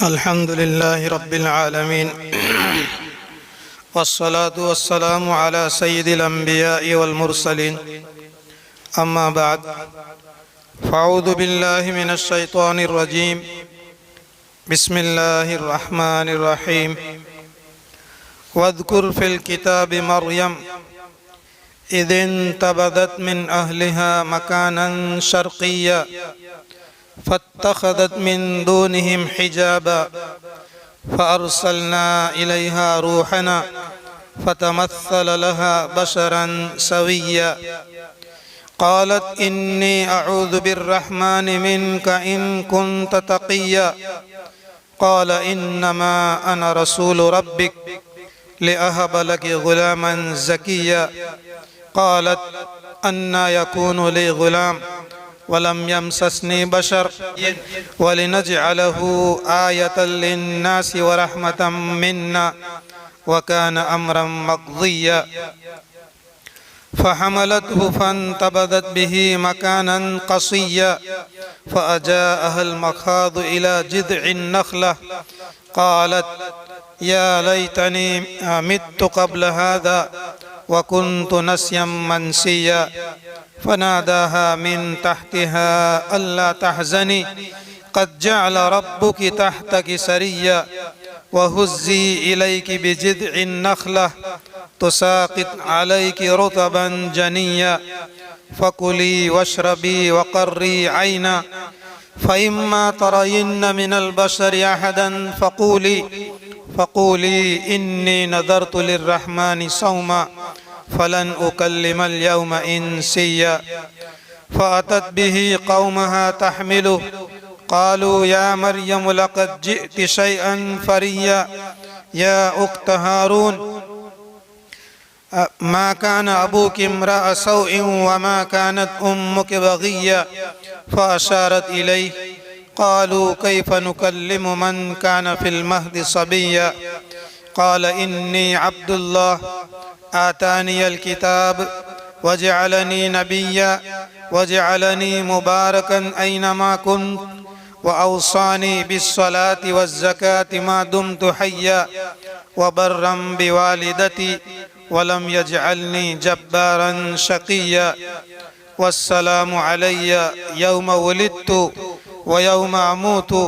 अल्हम्दुलिल्लाहि रब्बिल आलमीन वस्सलातु वस्सलामु अला सय्यिदिल अंबिया'i वल मुरसलीन अम्मा बाद फ़अऊज़ु बिल्लाहि मिनश शैतानिर रजीम बिस्मिल्लाहिर रहमानिर रहीम वज़्कुर फ़िल किताबि मर्यम इज़ इंतबज़त मिन अहलिहा मकानन शर्क़िय्या फत्तख़ज़त मिन दूनिहिम हिजाबा फ़अरसलना इलैहा रूहना फ़तमस्सल लहा बशरन सविय्या क़ालत इन्नी अऊज़ु बिर्रहमानि मिनका इन कुन्त तक़िय्या क़ाल इन्नमा अना रसूलु रब्बिक लिअहब लकी गुलामन ज़किय्या क़ालत अन्ना यकूनु ली गुलाम वलम यमससनी बशर वलिनजअलहु आयतन लिन्नासि व रहमतम मिन्ना व कान अम्रन मक़दिय्या फ़हमलतहु फ़ंतबज़त बिही मकानन क़सिय्या फ़अजाअहा अल-मख़ाज़ु इला जिज़अन नख़ला क़ालत या लैतनी मित्तु क़ब्ल हाज़ा व कुन्तु नस्यन मनसिय्या फ़नादाहा मिन तहतिहा अल्ला तहज़नी क़द जअल रब्बुकी तहतकी सरिय्या व हुज़्ज़ी इलैकी बिजिज़इन नख़ला तुसाक़ित अलैकी रुतबन जनिय्या फ़कुली वश्रबी वक़र्री ऐना फ़इम्मा तरयिन्न मिनल बशरि अहदन फ़क़ूली इन्नी नज़रतु लिर्रहमानि सौमा फ़लन उकल्लिमल यौमा इंसिय्या फ़अतत बिही क़ौमहा तहमिलुहु क़ालू या मर्यम लक़द जि'ति शैअन फ़रिय्या या उख़्त हारून मा कान अबूकी इम्रअ सौइन व मा कानत उम्मुकी बग़िय्या फ़अशारत इलैहि क़ालू कैफ़ नुकल्लिमु मन कान फ़िल महदि सबिय्या क़ाल इन्नी अब्दुल्लाह आतानियल किताब वजअलनी नबिय्या वजअलनी मुबारकन ऐनमा कुन्त व औसानी बिस्सलाति वज़्ज़काति मा दुम्तु हय्या व बर्रम बिवालिदती वलम यजअलनी जब्बारन शक़िय्या वस्सलामु अलय्या यौम वुलिदतु व यौम अमूतु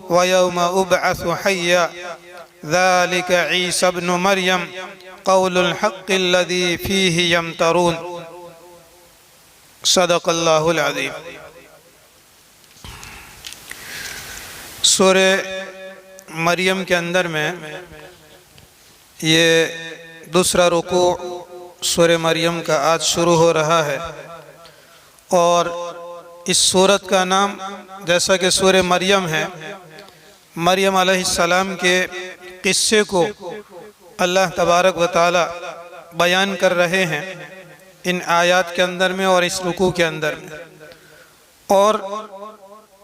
व यौम उबअसु हय्या ज़ालिक ईसा इब्नु मरियम क़ौलुल हक़्क़िल्लज़ी फ़ीही यमतरून सदक़ल्लाहुल अज़ीम। सूरे मरियम के अंदर में ये दूसरा रुकू सूरे मरियम का आज शुरू हो रहा है और इस सूरत का नाम जैसा कि सूरे मरियम है, मरियम अलैहिस्सलाम के किस्से को अल्लाह तबारक व तआला बयान कर रहे हैं इन आयत के अंदर में और इस रुकू के अंदर में। और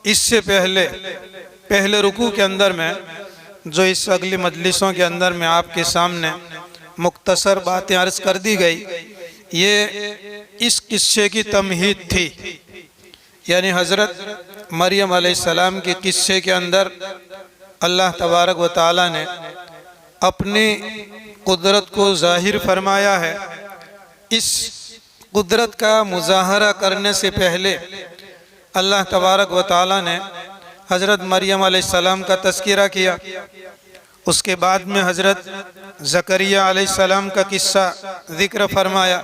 इससे पहले रुकू के अंदर में जो इस अगली मजलिसों के अंदर में आपके सामने मुख्तसर बातें अर्ज कर दी गई, ये इस किस्से की तमहीद थी, यानी हज़रत मरियम अलैहिस्सलाम के किस्से के अंदर अल्लाह तबारक व तआला ने अपनी कुदरत को ज़ाहिर फरमाया है। इस कुदरत का मुज़ाहरा करने से पहले अल्लाह तबारक व तआला ने हज़रत मरियम अलैहिस्सलाम का तज़किरा किया। उसके बाद में हज़रत ज़करिया अलैहिस्सलाम का किस्सा ज़िक्र फरमाया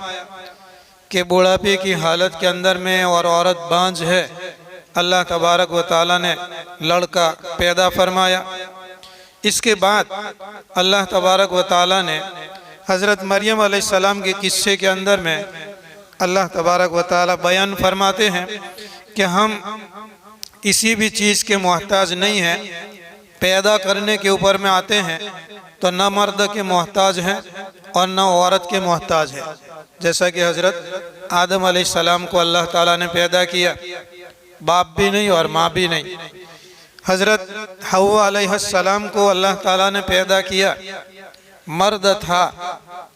कि बुढ़ापे की हालत के अंदर में और औरत बांझ है, अल्लाह तबारक व तआला ने लड़का पैदा फरमाया। इसके बाद अल्लाह तबारक व तआला ने हज़रत मरियम अलैहिस्सलाम के किस्से के अंदर में अल्लाह तबारक व तआला बयान फरमाते हैं कि हम किसी भी चीज़ के मोहताज नहीं हैं, पैदा करने के ऊपर में आते हैं तो न मर्द के मोहताज हैं और न औरत के मोहताज हैं। जैसा कि हज़रत आदम अलैहिस्सलाम को अल्लाह ताला ने पैदा किया, बाप भी नहीं और माँ भी नहीं। हज़रत हव्वा अलैहिस्सलाम को अल्लाह ताला ने पैदा किया, मर्द था,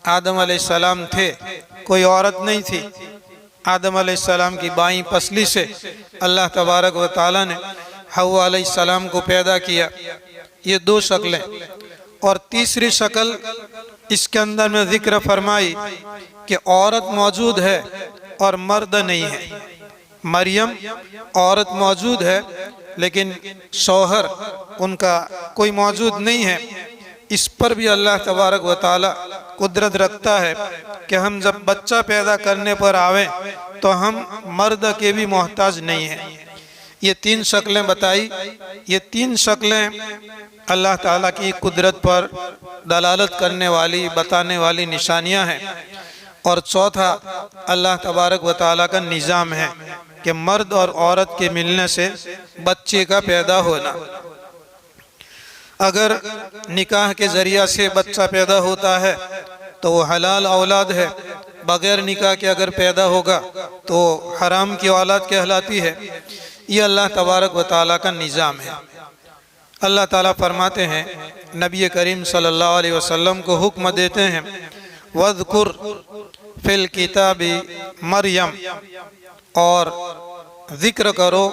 आदम अलैहिस्सलाम थे, कोई औरत नहीं थी। आदम अलैहिस्सलाम की बाईं पसली से अल्लाह तबारक व तआला ने हव्वा अलैहिस्सलाम को पैदा किया। ये दो शक्लें। और तीसरी शक्ल इसके अंदर में जिक्र फरमाई कि औरत मौजूद है और मर्द नहीं है। मरियम औरत मौजूद है लेकिन शौहर उनका कोई मौजूद नहीं है। इस पर भी अल्लाह तबारक व ताला कुदरत रखता है कि हम जब बच्चा पैदा करने पर आवें तो हम मर्द के भी मोहताज नहीं हैं। ये तीन शक्लें बताई। ये तीन शक्लें अल्लाह ताला की कुदरत पर दलालत करने वाली, बताने वाली निशानियां हैं। और चौथा अल्लाह तबारक व ताला का निज़ाम है कि मर्द और औरत के मिलने से बच्चे का पैदा होना। अगर निकाह के ज़रिया से बच्चा पैदा होता है तो वो हलाल औलाद है। बग़ैर निकाह के अगर पैदा होगा तो हराम की औलाद कहलाती है। ये अल्लाह तबारक व ताला का निज़ाम है। अल्लाह ताला फरमाते हैं, नबी करीम सल्लल्लाहु अलैहि वसल्लम को हुक्म देते हैं, वज़कुर फिल किताबी मरियम, और ज़िक्र करो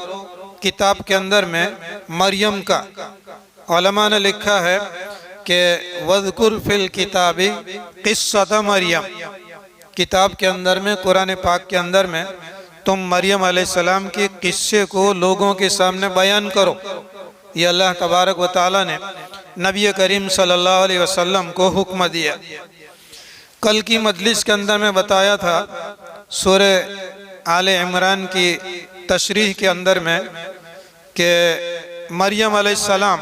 किताब के अंदर में मरियम का। उलमा ने लिखा है कि वज़कुर फिल किताबी क़िस्सत मरियम, किताब के अंदर में, कुरान पाक के अंदर में तुम मरियम अलैहिस्सलाम के किस्से को लोगों के सामने बयान करो। ये अल्लाह तबारक व ताला ने नबी करीम सल्लल्लाहु अलैहि वसल्लम को हुक्म दिया। कल की मजलिस के अंदर में बताया था सूरे आले इमरान की तशरीह के अंदर में कि मरियम अलैहिस्सलाम,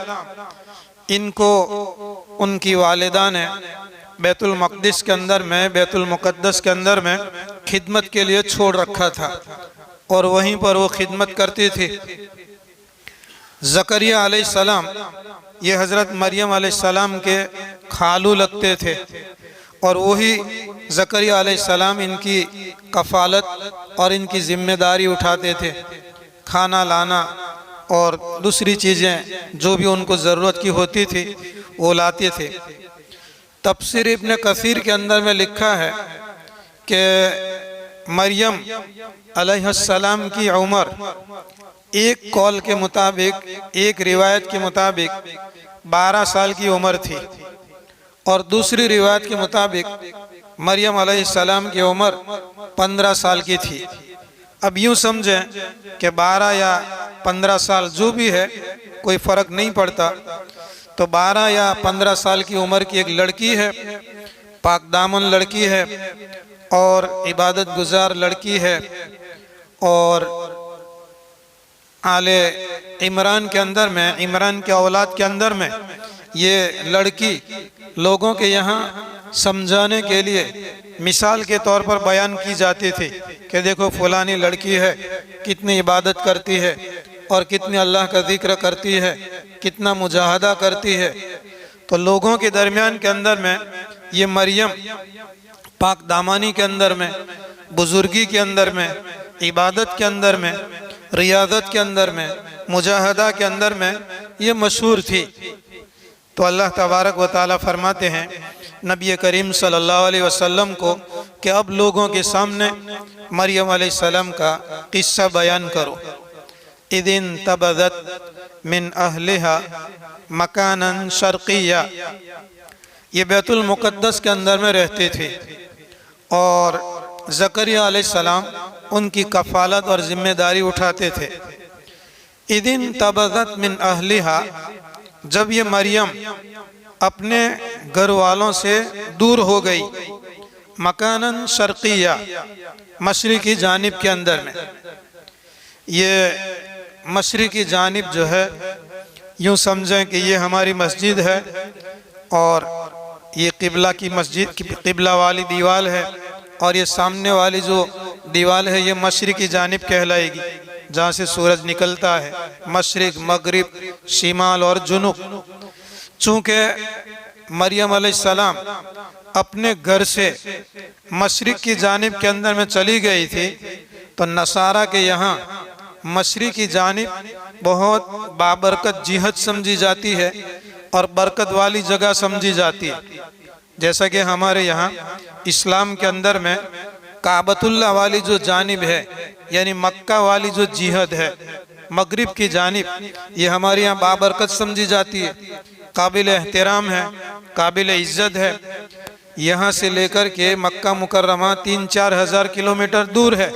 इनको उनकी वालिदा ने बैतुल मक़दिस के अंदर में, बैतुल मुक़द्दस के अंदर में खिदमत के लिए छोड़ रखा था और वहीं पर वो खिदमत करती थी। ज़करिया अलैहिस्सलाम ये हज़रत मरियम अलैहिस्सलाम के खालू लगते थे और वही ज़करिया अलैहिस्सलाम इनकी कफ़ालत और इनकी ज़िम्मेदारी उठाते थे। खाना लाना और दूसरी चीज़ें जो भी उनको ज़रूरत की होती थी वो लाते थे। तफसीर इब्न कसीर के अंदर में लिखा है कि मरियम अलैहिस्सलाम की उम्र एक कौल के मुताबिक, एक रिवायत के मुताबिक 12 साल की उम्र थी और दूसरी रिवायत के मुताबिक मरियम अलैहिस्सलाम की उम्र 15 साल की थी। अब यूँ समझें कि 12 या 15 साल जो भी है कोई फ़र्क नहीं पड़ता। तो 12 या 15 साल की उम्र की एक लड़की है, पाक दामन लड़की है और इबादत गुजार लड़की है। और आले इमरान के अंदर में, इमरान के औलाद के अंदर में ये लड़की लोगों के यहाँ समझाने के लिए मिसाल के तौर पर बयान की जाती थी कि देखो फलानी लड़की है, कितनी इबादत करती है और कितनी अल्लाह का जिक्र करती है, कितना मुजाहदा करती है। तो लोगों के दरमियान के अंदर में ये मरियम पाक दामानी के अंदर में, बुजुर्गी के अंदर में, इबादत के अंदर में, रियादत के अंदर में, मुजाहदा के अंदर में ये मशहूर थी। तो अल्लाह तबारक व ताला फरमाते हैं नबी करीम सल्लल्लाहु अलैहि वसल्लम को कि अब लोगों के सामने मरियम अलैहिस्सलाम का किस्सा बयान करो। इदिन तबदत मिन अहलिहा मकानन शर्किया, ये बैतुल मुक़द्दस के अंदर में रहते थे और ज़करिया अलैहिस्सलाम उनकी कफ़ालत और ज़िम्मेदारी उठाते थे। इदिन तबदत मिन अहलिहा, जब ये मरियम अपने घर वालों से दूर हो गई, मकानन शर्किया, मशरिकी जानिब के अंदर में। ये मशरिकी जानिब जो है यूँ समझें कि ये हमारी मस्जिद है और ये किबला की मस्जिद, किबला वाली दीवार है और ये सामने वाली जो दीवार है ये मशरिकी जानिब कहलाएगी, जहाँ से सूरज निकलता है, मशरिक, मगरिब, शिमाल और जुनूब। चूँकि मरियम अलैहिस्सलाम अपने घर से मशरिक की जानिब के अंदर में चली गई थी तो नसारा के यहाँ मशरिक की जानिब बहुत बाबरकत जिहत समझी जाती है और बरकत वाली जगह समझी जाती है। जैसा कि हमारे यहाँ इस्लाम के अंदर में काबतुल्लाह वाली जो जानिब है, यानी मक्का वाली जो जिहद है, मगरिब की जानिब, ये हमारे यहाँ बाबरकत समझी जाती है, काबिल एहतराम है, काबिल इज़्ज़त है। यहाँ से लेकर के मक्का मुकर्रमा 3-4 हज़ार किलोमीटर दूर है,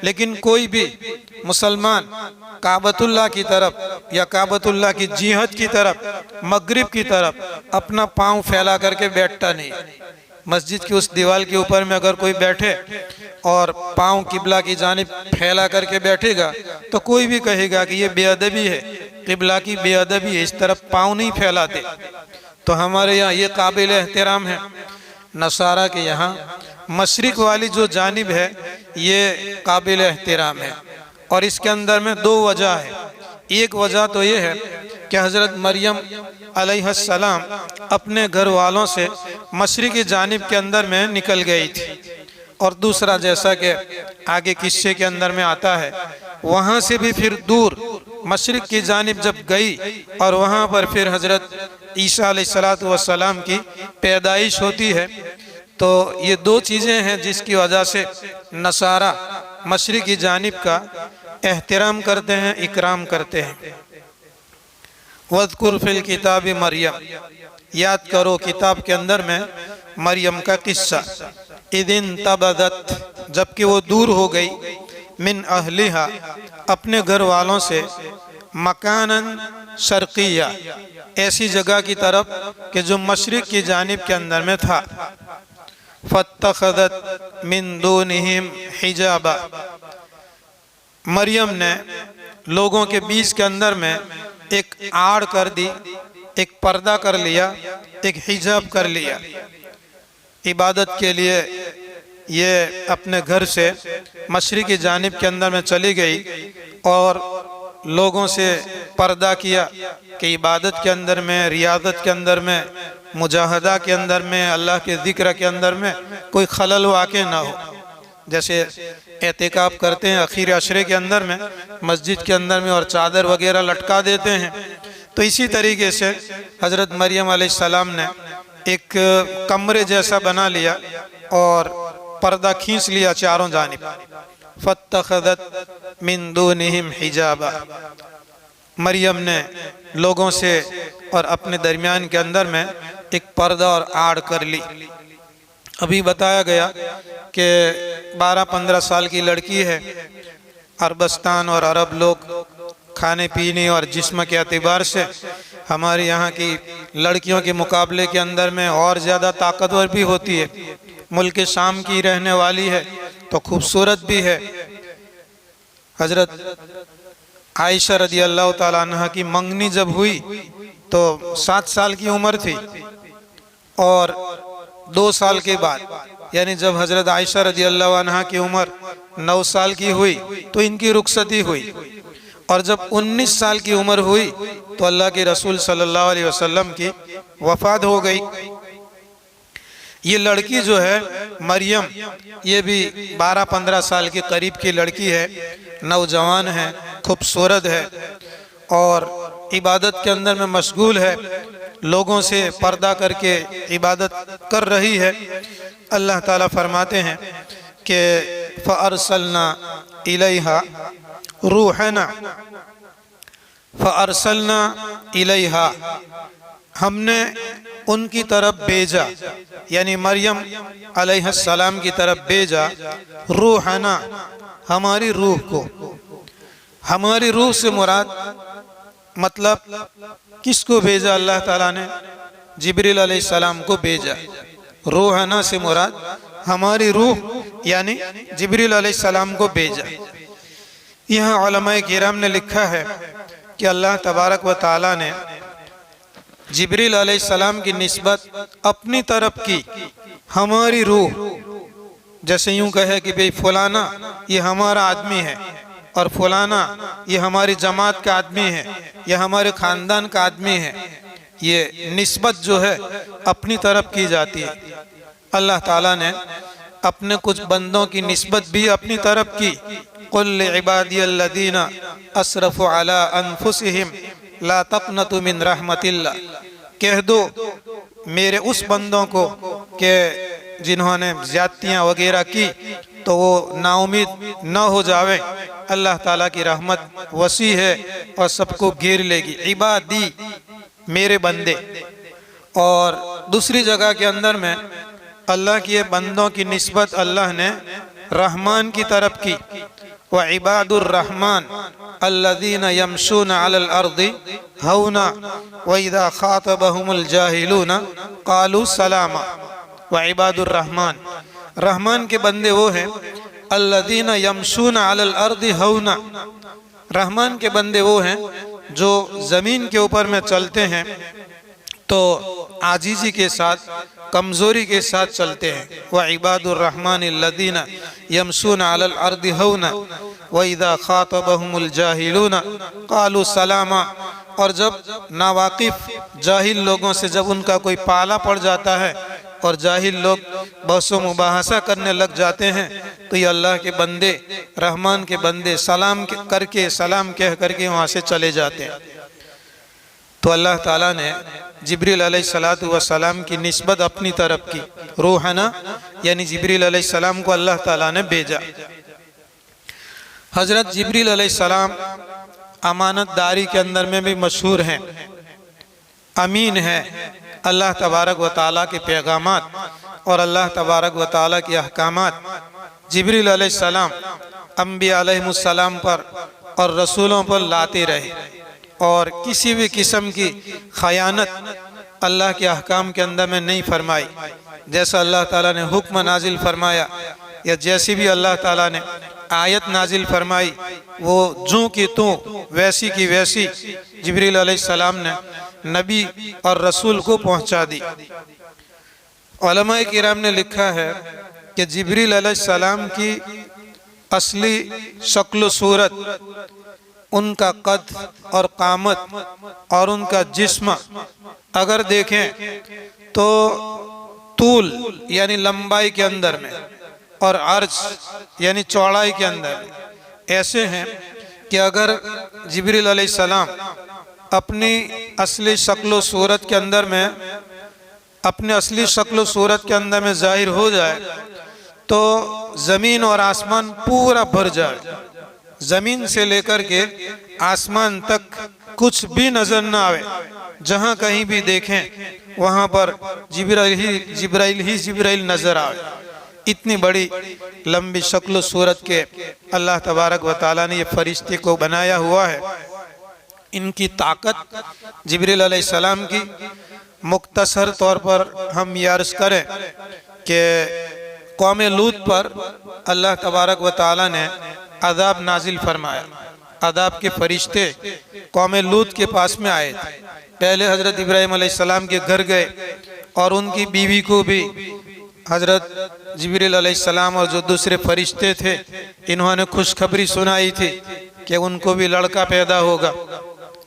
लेकिन कोई भी मुसलमान काबतुल्लाह की तरफ या काबतुल्लाह की जिहत की तरफ, मगरिब की तरफ अपना पाँव फैला करके बैठता नहीं। मस्जिद की उस दीवार के ऊपर में अगर कोई बैठे और पाँव किबला की जानिब फैला करके बैठेगा तो कोई भी कहेगा कि ये बेअदबी है, किबला की बेअदबी है, इस तरफ पाँव नहीं फैलाते। तो हमारे यहाँ ये काबिल एहतराम है। नसारा के यहाँ मशरिक वाली जो जानिब है ये काबिल एहतराम है, और इसके अंदर में दो वजह है। एक वजह तो ये है कि हज़रत मरियम अलैहिस्सलाम अपने घर वालों से मशरिक की जानिब के अंदर में निकल गई थी, और दूसरा जैसा कि आगे किस्से के अंदर में आता है, वहाँ से भी फिर दूर मशरिक की जानिब जब गई और वहाँ पर फिर हज़रत ईसा अलैहिस्सलातु वस्सलाम की पैदाइश होती है। तो ये दो चीज़ें हैं जिसकी वजह से नसारा मशरिक की जानिब का एहतराम करते हैं, इकराम करते हैं। वज़कुर फिल किताब मरियम, याद करो किताब के अंदर में मरियम का किस्सा। इदिन तबदत, जबकि वो दूर हो गई, मिन अहलिहा, अपने घर वालों से, मकानन शर्किया, ऐसी जगह की तरफ कि जो मशरिक की जानिब के अंदर में था। फत्तखदत मिन दूनिहिम हिजाबा, मरियम ने लोगों के बीच के अंदर में एक आड़ कर दी, एक पर्दा कर लिया, एक हिजाब कर लिया। इबादत के लिए ये अपने घर से मशरिक की जानिब के अंदर में चली गई और लोगों से पर्दा किया कि इबादत के अंदर में, रियादत के अंदर में, मुजाहदा के अंदर में, अल्लाह के ज़िक्र के अंदर में कोई खलल वाक़े ना हो। जैसे एहतिकाफ करते हैं आखिर अशरे के अंदर में मस्जिद के अंदर में और चादर वगैरह लटका देते हैं, तो इसी तरीके से हज़रत मरियम अलैहिस्सलाम ने एक कमरे जैसा बना लिया और पर्दा खींच लिया चारों जानिब। फत्तखदत मिन दूनिहिम हिजाबा, मरियम ने लोगों से और अपने दरमियान के अंदर में एक पर्दा और आड़ कर ली। अभी बताया गया कि 12-15 साल की लड़की है। अरबस्तान और अरब लोग खाने पीने और जिस्म के एतबार से हमारे यहाँ की लड़कियों के मुकाबले के अंदर में और ज़्यादा ताकतवर भी होती है। मुल्क शाम की रहने वाली है तो खूबसूरत भी है। हज़रत आयशा रदी अल्लाह ताला अन्हा की मंगनी जब हुई तो 7 साल की उम्र थी, और 2 साल के बाद यानी जब हज़रत आयशा रदी अल्लाह अन्हा की उम्र 9 साल की हुई तो इनकी रुखसती हुई, और जब 19 साल की उम्र हुई तो अल्लाह के रसूल सल्लल्लाहु अलैहि वसल्लम की वफ़ात हो गई। ये लड़की जो है मरियम, ये भी 12-15 साल के करीब की लड़की है, नौजवान है, खूबसूरत है और इबादत के अंदर में मशगूल है, लोगों से पर्दा करके इबादत कर रही है। अल्लाह ताला फरमाते हैं कि फ़अरसलना इलैहा रूहना, फ़अरसलना इलैहा, हमने उनकी तरफ भेजा, यानी मरियम अलैहिस्सलाम की तरफ भेजा, रूहना, हमारी रूह को। हमारी रूह से मुराद मतलब किसको भेजा? अल्लाह ताला ने जिब्रील अलैहिस्सलाम को भेजा। रूहना से मुराद हमारी रूह यानी जिब्रील अलैहिस्सलाम को भेजा। यहाँ उलमाए किराम ने लिखा है कि अल्लाह तबारक व ताला ने जिब्रील अलैहिस्सलाम की निस्बत अपनी तरफ की। हमारी रूह जैसे यूं कहे कि भाई फलाना ये हमारा आदमी है और फलाना ये हमारी जमात का आदमी है, ये हमारे ख़ानदान का आदमी है, ये निस्बत जो है अपनी तरफ की जाती है। अल्लाह ताला ने अपने कुछ बंदों की निस्बत भी अपनी तरफ की। कुल इबादियल्लज़ीना असरफ़ु अला अनफुसिहिम ला तक़नतु मिन रहमतिल्लाह, कह दो मेरे उस बंदों को कि जिन्होंने ज़्यादतियाँ वगैरह की तो वो नाउमीद न हो जावे। अल्लाह ताला की रहमत वसी है और सबको घेर लेगी। इबादी, मेरे बंदे। और दूसरी जगह के अंदर में अल्लाह के बंदों की निस्बत अल्लाह ने रहमान की तरफ की। व इबादुर रहमान अल्लज़ीना यमशूना अलल अर्दी हौना व इज़ा खातबहुमुल जाहिलूना क़ालू सलामा। व इबादुर रहमान, रहमान के बंदे वो हैं अल्लज़ीना यमशूना अलल अर्दी हौना। रहमान के बंदे वो हैं जो ज़मीन के ऊपर में चलते हैं तो आजीजी के साथ, कमज़ोरी के साथ चलते हैं। व इबादुर रहमान अल्लज़ीना यमशूना अलल अर्दी हौना व इज़ा खातबहुमुल जाहिलूना क़ालू सलामा। और जब नावाकिफ़ जाहिल लोगों से जब उनका कोई पाला पड़ जाता है और जाहिल लोग बहसो मुबाहसा करने लग जाते हैं तो ये अल्लाह के बंदे, रहमान के बंदे सलाम करके, सलाम कह करके वहाँ से चले जाते हैं। तो अल्लाह ताला ने जिब्रील अलैहिस्सलातु वस्सलाम की निस्बत अपनी तरफ की। रूहना यानी जिब्रील अलैहिस्सलाम को अल्लाह ताला ने भेजा। हज़रत जिब्रील अलैहिस्सलाम अमानतदारी के अंदर में भी मशहूर हैं, अमीन है। अल्लाह तबारक व ताला के पैगामात और अल्लाह तबारक व ताला के अहकामात जिब्रील अलैहिस्सलाम अंबिया अलैहिमुस्सलाम पर और रसूलों पर लाते रहे और किसी भी किस्म की खयानत अल्लाह के अहकाम के अंदर में नहीं फरमाई। जैसा अल्लाह ताला ने हुक्म नाजिल फरमाया या जैसी भी अल्लाह ताला ने आयत नाजिल फरमाई वो जूं की तूं, वैसी की वैसी जिब्रील अलैहिस्सलाम ने नबी और रसूल को पहुंचा दी। उलमाए किराम ने लिखा है कि जिब्रील अलैहिस्सलाम की असली शक्ल सूरत, उनका कद और कामत और उनका जिस्म अगर देखें तो तूल यानी लंबाई के अंदर में और अर्ज यानी चौड़ाई के अंदर ऐसे हैं कि अगर जिब्रील अलैहिस्सलाम अपनी असली शक्ल सूरत के अंदर में, अपने असली शक्ल सूरत के अंदर में जाहिर हो जाए तो ज़मीन और आसमान पूरा भर जाए। ज़मीन से लेकर के आसमान तक कुछ भी नज़र न आवे। जहाँ कहीं भी देखें वहाँ पर जिब्राइल नज़र आवे। इतनी बड़ी लंबी शक्ल सूरत के अल्लाह तबारक व ताला ने ये फरिश्ते को बनाया हुआ है। इनकी ताकत जिब्रील अलैहिस्सलाम की मुख्तसर तौर पर हम ये अर्ज़ करें कि कौम लूत पर अल्लाह तबारक व ताला ने अज़ाब नाजिल फरमाया। अज़ाब के फरिश्ते कौम लूत के पास में आए थे। पहले हज़रत इब्राहीम अलैहिस्सलाम के घर गए और उनकी बीवी को भी हज़रत जिब्रील अलैहिस्सलाम और जो दूसरे फरिश्ते थे इन्होंने खुशखबरी सुनाई थी कि उनको भी लड़का पैदा होगा।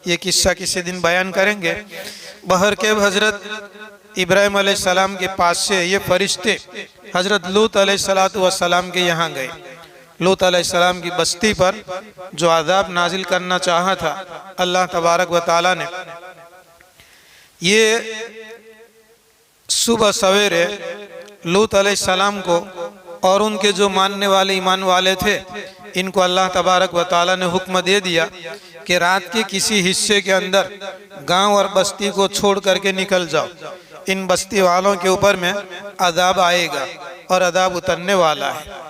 ये किस्सा किसी दिन बयान करेंगे। बहर के हज़रत इब्राहीम अलैहिस्सलाम के पास से ये फरिश्ते हज़रत लूत अलैहिस्सलातु वस्सलाम के यहाँ गए। लूत अलैहिस्सलाम की बस्ती पर जो अज़ाब नाजिल करना चाहा था अल्लाह तबारक व ताला ने, ये सुबह सवेरे लूत अलैहिस्सलाम को और उनके जो मानने वाले ईमान वाले थे इनको अल्लाह तबारक व ताला ने हुक्म दे दिया कि रात के किसी हिस्से के अंदर गांव और बस्ती को छोड़ करके निकल जाओ। इन बस्ती वालों के ऊपर में अज़ाब आएगा और अज़ाब उतरने वाला है।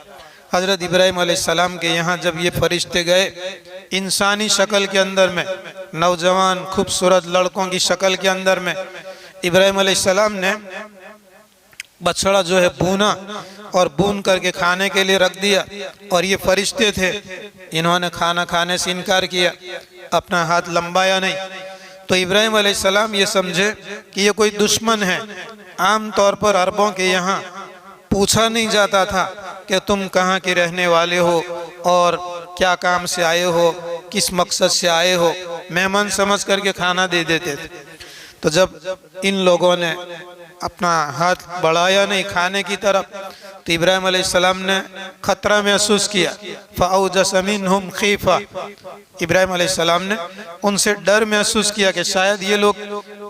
हज़रत इब्राहीम अलैहिस्सलाम के यहाँ जब ये फरिश्ते गए, इंसानी शक्ल के अंदर में, नौजवान खूबसूरत लड़कों की शक्ल के अंदर में, इब्राहीम अलैहिस्सलाम ने बछड़ा जो है भूना और भून करके खाने के लिए रख दिया। और ये फरिश्ते थे, इन्होंने खाना खाने से इनकार किया, अपना हाथ लंबाया नहीं। तो इब्राहीम अलैहिस्सलाम ये समझे कि ये कोई दुश्मन है। आम तौर पर अरबों के यहाँ पूछा नहीं जाता था कि तुम कहाँ के रहने वाले हो और क्या काम से आए हो, किस मकसद से आए हो। मेहमान समझ करके खाना दे देते थे। तो जब इन लोगों ने अपना हाथ बढ़ाया नहीं खाने की तरफ तो इब्राहीम अलैहिस्सलाम ने खतरा महसूस किया। फ़अौजस मिनहुम खीफ़ा, इब्राहीम अलैहिस्सलाम ने उनसे डर महसूस किया कि शायद ये लोग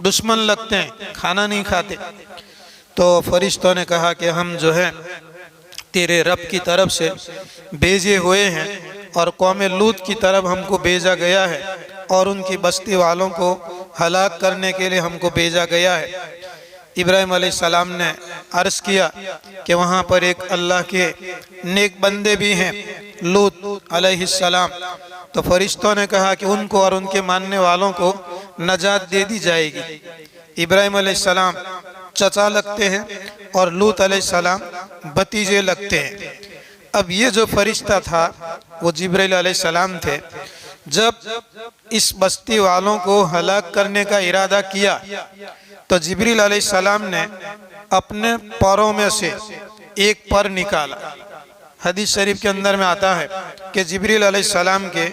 दुश्मन लगते हैं, खाना नहीं खाते। तो फरिश्तों ने कहा कि हम जो है तेरे रब की तरफ से भेजे हुए हैं और कौम लूत की तरफ हमको भेजा गया है और उनकी बस्ती वालों को हलाक करने के लिए हमको भेजा गया है। इब्राहिम अलैहिस्सलाम ने अर्ज़ किया कि वहाँ पर एक अल्लाह के नेक बंदे भी हैं, लूत अलैहिस्सलाम। तो फरिश्तों ने कहा कि उनको और उनके मानने वालों को नजात दे दी जाएगी। इब्राहिम अलैहिस्सलाम चचा लगते हैं और लूत अलैहिस्सलाम भतीजे लगते हैं। अब ये जो फरिश्ता था वो जिब्रील अलैहिस्सलाम थे। जब इस बस्ती वालों को हलाक करने का इरादा किया तो जिब्रील अलैहिस्सलाम ने अपने पैरों में से एक पर निकाला। हदीस शरीफ के अंदर में आता है कि जिब्रील अलैहिस्सलाम के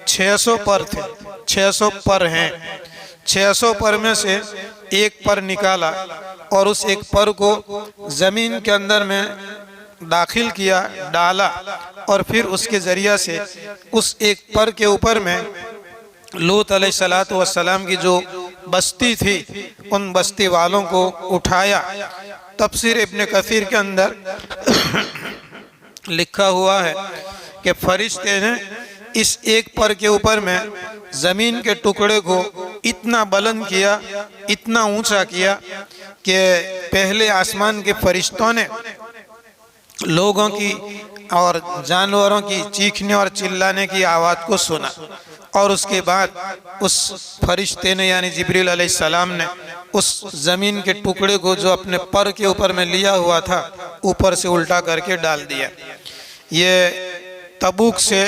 600 पर थे, 600 पर हैं। 600 पर में से एक पर निकाला और उस एक पर को ज़मीन के अंदर में दाखिल किया, डाला और फिर उसके ज़रिया से उस एक पर के ऊपर में लूत अलैहिस्सलातु वस्सलाम की जो बस्ती थी उन बस्ती वालों को उठाया। तफसीर इब्न कसीर के अंदर लिखा हुआ है कि फरिश्ते ने इस एक पर के ऊपर में ज़मीन के टुकड़े को इतना बुलंद किया, इतना ऊंचा किया कि पहले आसमान के फरिश्तों ने लोगों की और जानवरों की चीखने और चिल्लाने की आवाज़ को सुना और उसके बाद उस फरिश्ते ने यानी जिब्रील अलैहिस्सलाम ने उस ज़मीन के टुकड़े को जो अपने पर के ऊपर में लिया हुआ था ऊपर से उल्टा करके डाल दिया। ये तबूक से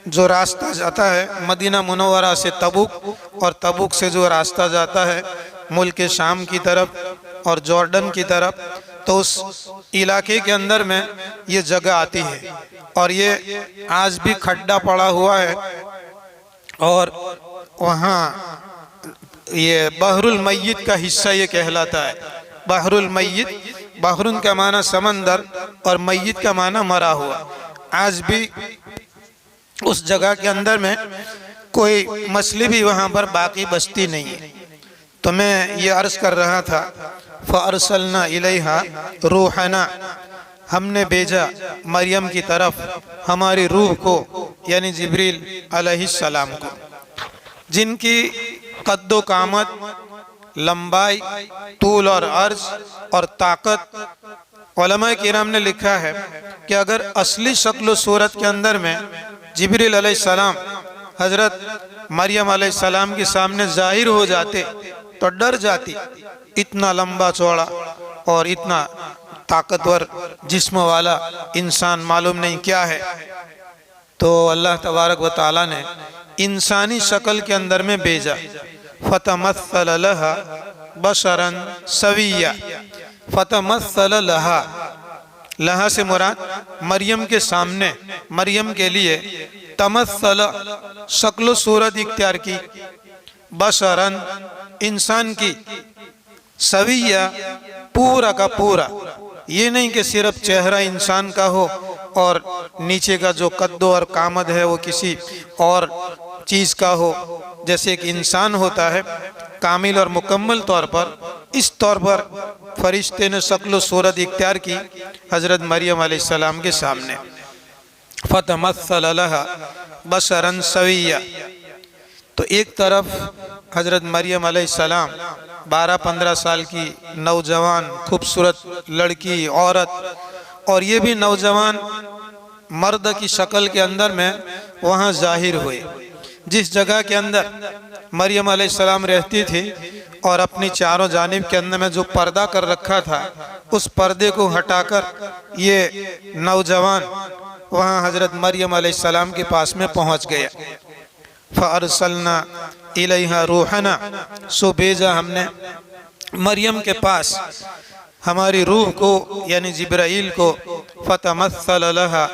जो रास्ता जाता है मदीना मुनव्वरा से तबूक और तबूक से जो रास्ता जाता है मुल्क शाम की तरफ और जॉर्डन की तरफ, तो उस इलाके के अंदर में ये जगह आती है और ये आज भी खड्डा पड़ा हुआ है और वहाँ ये बहरुल मय्यत का हिस्सा ये कहलाता है। बहरुल मय्यत, बहरुन का माना समंदर और मय्यत का माना मरा हुआ। आज भी उस जगह के अंदर में कोई मछली भी वहाँ पर बाकी बचती नहीं है। तो मैं ये अर्ज़ कर रहा था फ़अरसलना इलैहा रूहना, हमने भेजा मरियम की तरफ हमारी रूह को यानी जिब्रील अलैहिस्सलाम को, जिनकी कद्दो कामत, लंबाई, तूल और अर्ज और ताकत। उलमा किराम ने लिखा है कि अगर असली शक्ल सूरत के अंदर में जिब्रील अलैहिस्सलाम हज़रत मरियम अलैहिस्सलाम के सामने जाहिर हो जाते तो डर जाती। इतना लंबा चौड़ा और इतना ताकतवर जिस्म वाला इंसान मालूम नहीं क्या है। तो अल्लाह तबारक व तआला ने इंसानी शक्ल के अंदर में भेजा। फतमस्सल लहा बशरन सविया, फतमस्सल लहा, लहा से मुराद मरियम के सामने, मरियम के लिए तमस्सल शक्ल सूरत इख्तियार की, बशरन इंसान की, सविया पूरा का पूरा। ये नहीं कि सिर्फ चेहरा इंसान का हो और नीचे का जो कद्दो और कामद है वो किसी और चीज़ का हो। जैसे एक इंसान होता है कामिल और मुकम्मल तौर पर, इस तौर पर फरिश्ते ने शक्ल सूरत इख्तियार की हज़रत मरियम अलैहिस्सलाम के सामने। फतमस्सल लहा बशरन सविया। तो एक तरफ हज़रत मरियम अलैहिस्सलाम 12-15 साल की नौजवान खूबसूरत लड़की औरत, और ये भी नौजवान मर्द की शक्ल के अंदर में वहाँ जाहिर हुए। जिस जगह के अंदर मरियम अलैहिस्सलाम रहती थी और अपनी चारों जानिब के अंदर में जो पर्दा कर रखा था उस पर्दे को हटाकर ये नौजवान वहाँ हज़रत मरियम अलैहिस्सलाम के पास में पहुँच गया। फ़अरसलना इलैहा रूहना, सो भेजा हमने मरियम के पास हमारी रूह को यानी जिब्राइल को। फतमस्सल लहा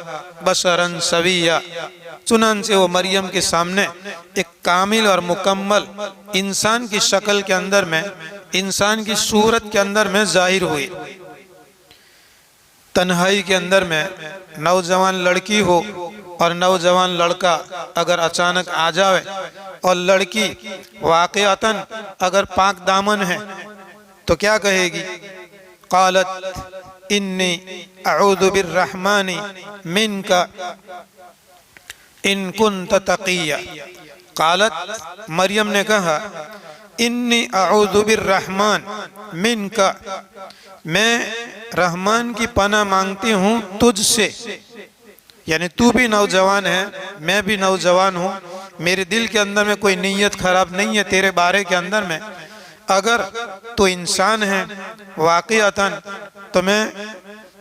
बशरन सविया, चुनांचे वो मरियम के सामने एक कामिल और मुकम्मल इंसान की शक्ल के अंदर में, इंसान की सूरत के अंदर में जाहिर हुई। तन्हाई के अंदर में नौजवान लड़की हो और नौजवान लड़का अगर अचानक आ जाए और लड़की वाक़अतन अगर पाक दामन है तो क्या कहेगी? क़ालत इन्नी अऊदु बिर्रहमानी मिनका इन कुन्त तक़िया। क़ालत, मरियम ने कहा, इन्नी अऊदु बिर्रहमान मिनका, मैं रहमान की पनाह मांगती हूँ तुझसे। यानी तू भी नौजवान है, मैं भी नौजवान हूँ, मेरे दिल के अंदर में कोई नीयत खराब नहीं है तेरे बारे के अंदर में। अगर तू इंसान है वाक़िअतन तो मैं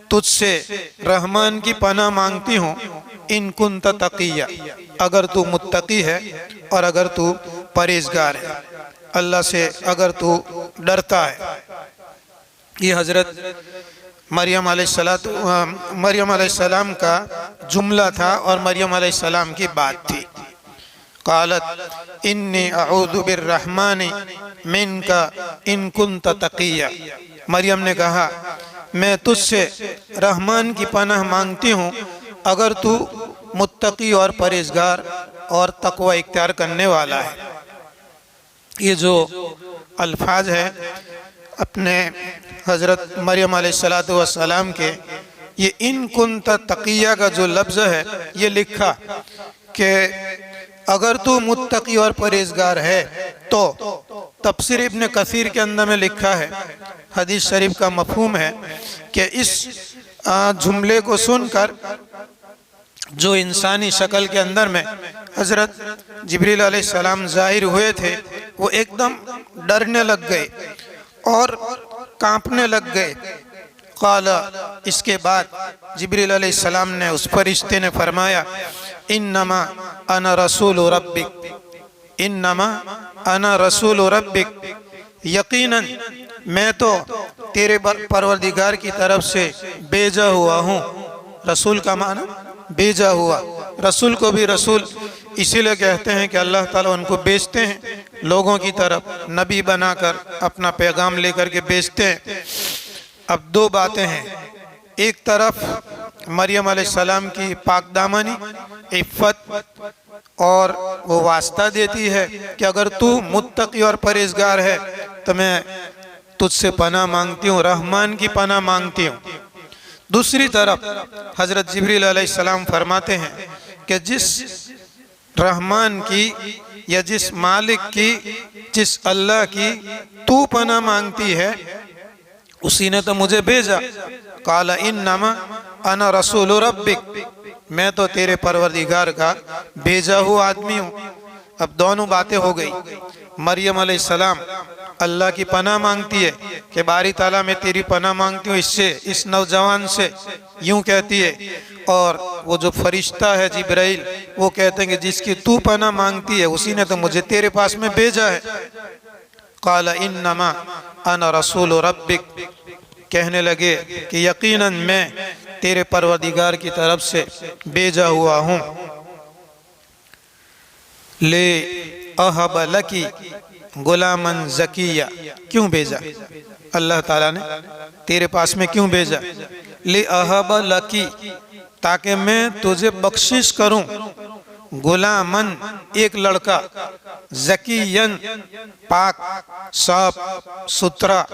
तुझसे रहमान की पनाह मांगती हूँ, इन कुन्त तक़िया, अगर तू मुत्तकी है और अगर तू परहेज़गार है, अल्लाह से अगर तू डरता है। ये हज़रत मरियम अलैहिस्सलाम का जुमला था और मरियम अलैहिस्सलाम की बात थी। क़ालत इन्नी अऊदु बिर्रहमानी मिनका इन कुन्त तक़िया। मरियम ने कहा, मैं तुझसे रहमान की पनाह मांगती हूँ अगर तू मुत्तकी और परहेज़गार और तक़वा इख्तियार करने वाला है। ये जो अल्फाज है अपने हज़रत मरियम अलैहिस्सलातु वस्सलाम के, ये इन कुन्त तक़िया का जो लफ्ज़ है ये लिखा कि अगर तू मुत्तकी और परहेज़गार है तो तफसीर इब्न कसीर के अंदर में लिखा है, हदीस शरीफ का मफ़हूम है कि इस जुमले को सुनकर जो इंसानी शक्ल के अंदर में हज़रत जिब्रील अलैहिस्सलाम ज़ाहिर हुए थे वो एकदम डरने लग गए और कांपने लग गए। क़ाला, इसके बाद जिब्रील अलैहिस्सलाम ने, उस फरिश्ते ने फरमाया, इन्नमा अना रसूल रब्बिक, इन्नमा अना रसूल रब्बिक, यकीनन मैं तो तेरे परवरदिगार की तरफ से भेजा हुआ हूँ। रसूल का माना भेजा हुआ। रसूल को भी रसूल इसीलिए कहते हैं कि अल्लाह ताला उनको भेजते हैं लोगों की तरफ, नबी बनाकर अपना पैगाम लेकर के भेजते हैं। अब दो बातें हैं, एक तरफ मरियम अलैहिस्सलाम की पाकदामनी, इफ़्फ़त, और वो वास्ता देती है कि अगर तू मुत्तकी और परहेज़गार है तो मैं तुझसे पनाह मांगती हूँ, रहमान की पनाह मांगती हूँ। दूसरी तरफ हज़रत जिब्रील अलैहिस्सलाम फरमाते हैं कि जिस रहमान की या जिस मालिक की, जिस अल्लाह की तू पनाह मांगती है उसी ने तो मुझे भेजा। काला इन्नमा अना रसूल रब्बिक, मैं तो तेरे परवरदिगार का भेजा हुआ आदमी हूँ। अब दोनों बातें हो गई। मरियम अलैहिस्सलाम अल्लाह की पनाह मांगती है कि बारी ताला मैं तेरी पनाह मांगती हूँ इससे, इस नौजवान से, यूं कहती है। और वो जो फरिश्ता है जिब्राइल, वो कहते हैं कि जिसकी तू पनाह मांगती है उसी ने तो मुझे तेरे पास में भेजा है। काला इन्नमा अना रसूल रब्बिक, कहने लगे कि यकीनन मैं तेरे परवरदिगार की तरफ से भेजा हुआ हूँ। ले अहब लकी गुलामन ज़किया, क्यों भेजा अल्लाह ताला ने तेरे पास में, क्यों भेजा? ले अहब लकी, ताकि मैं तुझे बख्शिश करूं, गुलामन एक लड़का, ज़कियन पाक साफ सुथरा,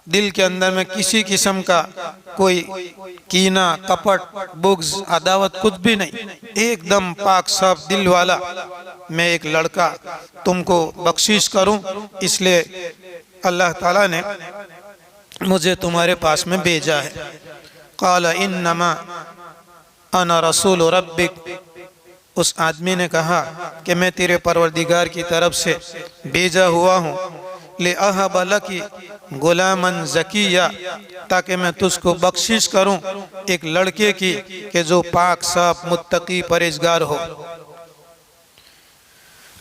दिल के अंदर में किसी किस्म का कोई कीना, कपट, बुग़्ज़, अदावत कुछ भी नहीं, एकदम पाक साफ दिल वाला मैं एक लड़का तुमको बख्शिश करूं, इसलिए अल्लाह ताला ने मुझे तुम्हारे पास में भेजा है। क़ाला इन्नमा अना रसूल रब्बिक, उस आदमी ने कहा कि मैं तेरे परवरदिगार की तरफ से भेजा हुआ हूँ। ले अहब लकी गुलामन ज़किया, ताकि मैं तुझको बख्शिश करूं एक लड़के की कि जो पाक साफ मुत्तकी परहेज़गार हो।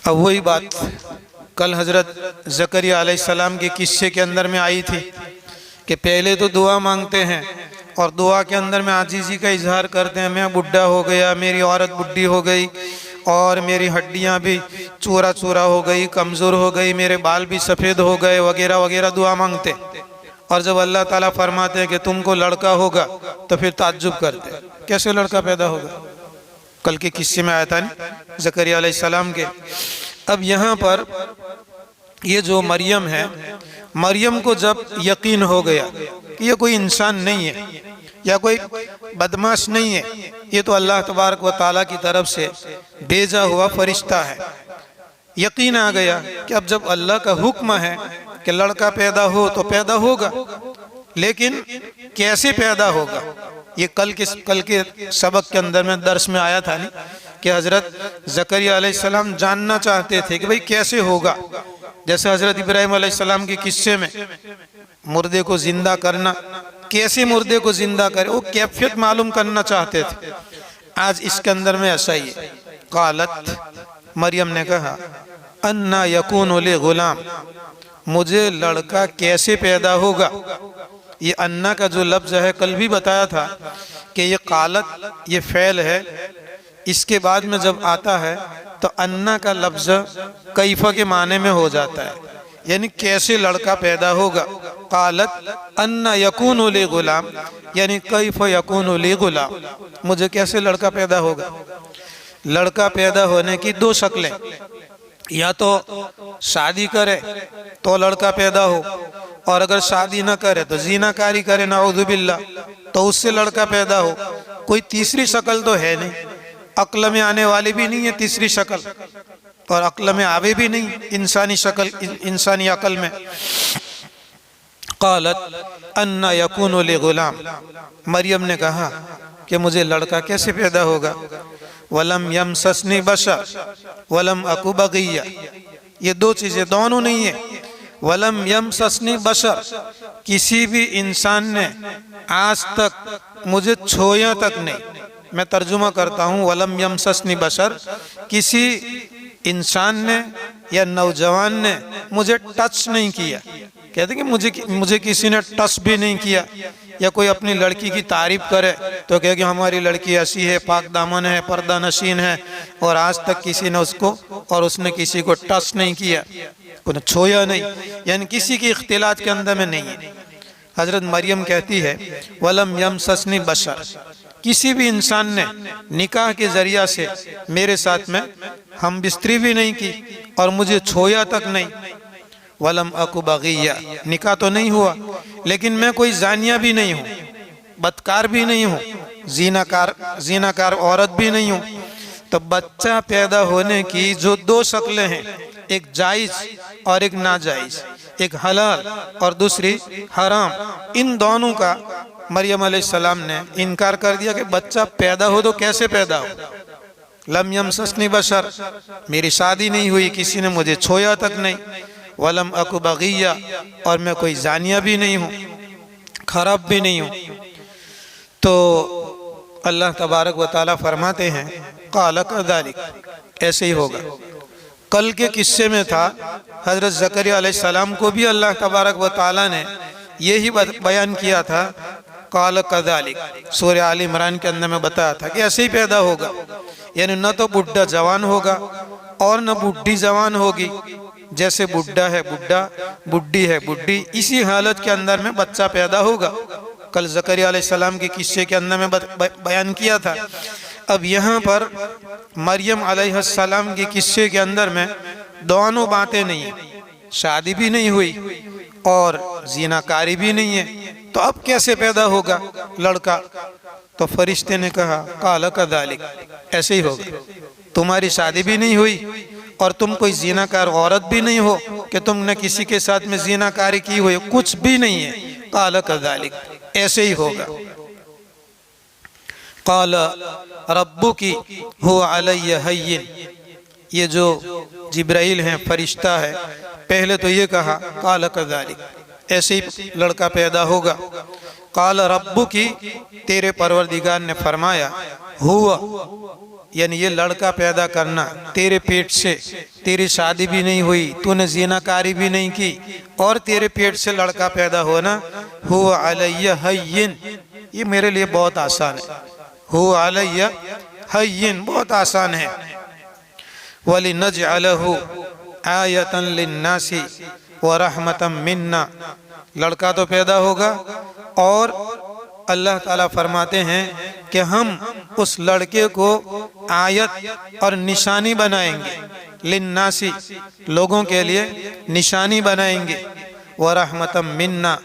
अब वही बात कल हज़रत ज़करिया अलैहिस्सलाम के किस्से के अंदर में आई थी कि पहले तो दुआ मांगते हैं और दुआ के अंदर में आजीज़ी का इजहार करते हैं, मैं बुढ़ा हो गया, मेरी औरत बुढ़ी हो गई और मेरी हड्डियां भी चूरा चूरा हो गई, कमज़ोर हो गई, मेरे बाल भी सफ़ेद हो गए, वगैरह वगैरह दुआ मांगते। और जब अल्लाह ताला फरमाते हैं कि तुमको लड़का होगा तो फिर ताज्जुब करते, कैसे लड़का पैदा होगा? कल के किस्से में आया था ना ज़करिया अलैहिस्सलाम के। अब यहाँ पर ये जो मरियम है मरियम को जब यकीन हो गया कि ये कोई इंसान नहीं है या कोई बदमाश नहीं है, ये तो अल्लाह तबारक व ताला की तरफ से भेजा हुआ फरिश्ता है, यकीन आ गया कि अब जब अल्लाह का हुक्म है कि लड़का पैदा हो तो पैदा होगा, लेकिन कैसे पैदा होगा, ये कल के सबक के अंदर में दर्स में आया था नहीं कि हज़रत ज़करिया अलैहिस्सलाम जानना चाहते थे कि भाई कैसे होगा। जैसे हज़रत इब्राहिम अलैहिस्सलाम के किस्से में मुर्दे को जिंदा करना, कैसे मुर्दे को जिंदा करे, वो कैफियत मालूम करना चाहते थे। आज इसके अंदर में ऐसा ही है। कालत, मरियम ने कहा, अन्ना यकूनु ली गुलाम, मुझे लड़का कैसे पैदा होगा। ये अन्ना का जो लफ्ज़ है कल भी बताया था कि ये कालत ये फ़ेल है, इसके बाद में जब आता है तो अन्ना का लफ्ज़ कैफ़ा के माने में हो जाता है, यानी कैसे लड़का पैदा होगा। कालत अन्ना यकूनु ली गुलाम, यानी कैफ़ा यकूनु ली गुलाम, मुझे कैसे लड़का पैदा होगा। लड़का पैदा होने की दो शक्लें, या तो शादी करे तो लड़का पैदा हो, और अगर शादी न करे तो ज़िनाकारी करे, नाऊज़ु बिल्लाह, तो उससे लड़का पैदा हो। कोई तीसरी शक्ल तो है नहीं, अक्ल में आने वाली भी नहीं है तीसरी शक्ल, और अक्ल में आवे भी नहीं इंसानी शक्ल, इंसानी अक्ल में। कालत अन्ना यकूनु ली गुलाम, मरियम ने कहा कि मुझे लड़का कैसे पैदा होगा। वलम यमससनी बशर वलम अकु बगिया, ये दो चीज़ें दोनों नहीं है। वलम यमससनी बशर, किसी भी इंसान ने आज तक मुझे छुआ तक नहीं। मैं तर्जुमा करता हूँ, वलम यमससनी बशर, किसी इंसान ने या नौजवान ने मुझे टच नहीं किया। कहते कि मुझे किसी ने टच भी नहीं किया। या कोई अपनी लड़की की तारीफ करे तो कहे कि हमारी लड़की ऐसी है, पाक दामन है, पर्दा नशीन है, और आज तक किसी ने उसने किसी को टच नहीं किया, कोई छुआ नहीं, यानी किसी की इख्तिलात के अंदर में नहीं है। हजरत मरियम कहती है वलम यमससनी बशर, किसी भी इंसान ने निकाह के जरिया से मेरे साथ में हम बिस्तरी भी नहीं की और मुझे छुआ तक नहीं। वलम अकु बगिया, निकाह तो नहीं हुआ लेकिन मैं कोई जानिया भी नहीं हूँ, बदकार भी नहीं हूँ, जीनाकार औरत भी नहीं हूँ। तो बच्चा पैदा होने की जो दो शक्लें हैं, एक जायज़ और एक नाजायज़, एक हलाल और दूसरी हराम, इन दोनों का मरियम अलैहिस्सलाम ने इनकार कर दिया कि बच्चा पैदा हो तो कैसे पैदा हो। लम यमससनी बशर, मेरी शादी नहीं हुई, किसी ने मुझे छुआ तक नहीं। वलम अकु बगिया, और मैं कोई जानिया भी नहीं हूँ, खराब भी नहीं हूँ। तो अल्लाह तबारक व ताला फरमाते हैं क़ाल कज़ालिक, ऐसे ही होगा। कल के किस्से में था हज़रत ज़करिया अलैहिस्सलाम को भी अल्लाह तबारक व ताला ने यही बयान किया था। क़ाल कज़ालिक सूरह आल इमरान के अंदर में बताया था कि ऐसे ही पैदा होगा, यानी न तो बुढ़ा जवान होगा और न बुढ़ी जवान होगी। जैसे बुढ़ा है बुढ़ा, बुढ़ी है बुढ़ी, इसी हालत के अंदर में बच्चा पैदा होगा। कल ज़करिया अलैहिस्सलाम के किस्से के अंदर में बयान किया था। अब यहाँ पर मरियम अलैहिस्सलाम के किस्से के अंदर में दोनों बातें नहीं है, शादी भी नहीं हुई और ज़िनाकारी भी नहीं है, तो अब कैसे पैदा होगा लड़का। तो फरिश्ते ने कहा क़ाल कज़ालिक, ऐसे ही होगा, तुम्हारी शादी भी नहीं हुई और तुम कोई ज़िनाकार औरत भी नहीं हो कि तुमने किसी के साथ में ज़िनाकारी की हो, कुछ भी नहीं है। क़ाल कज़ालिक, ऐसे ही होगा। क़ाल रब्बुकी हुवा अलय्या हय्यिन, ये जो जिब्राइल हैं, फरिश्ता है, पहले तो ये कहा क़ाल कज़ालिक, ऐसे ही लड़का पैदा होगा। क़ाल रब्बुकी, तेरे परवरदिगार ने फरमाया, हुवा, यानी ये लड़का पैदा करना तेरे पेट से, तेरी शादी भी नहीं हुई, तूने ज़िनाकारी भी नहीं की और तेरे पेट से लड़का पैदा होना, हुवा अलय्या हय्यिन, ये मेरे लिए बहुत आसान है। हुवा अलय्या हय्यिन, बहुत आसान है। वलिनजअलहु आयतन लिन्नासी व रहमतम मिन्ना, लड़का तो पैदा होगा और अल्लाह ताला फरमाते हैं कि हम उस लड़के को आयत और निशानी बनाएंगे, लिन्नासी, लोगों के लिए निशानी बनाएंगे, व रहमतम मिन्ना,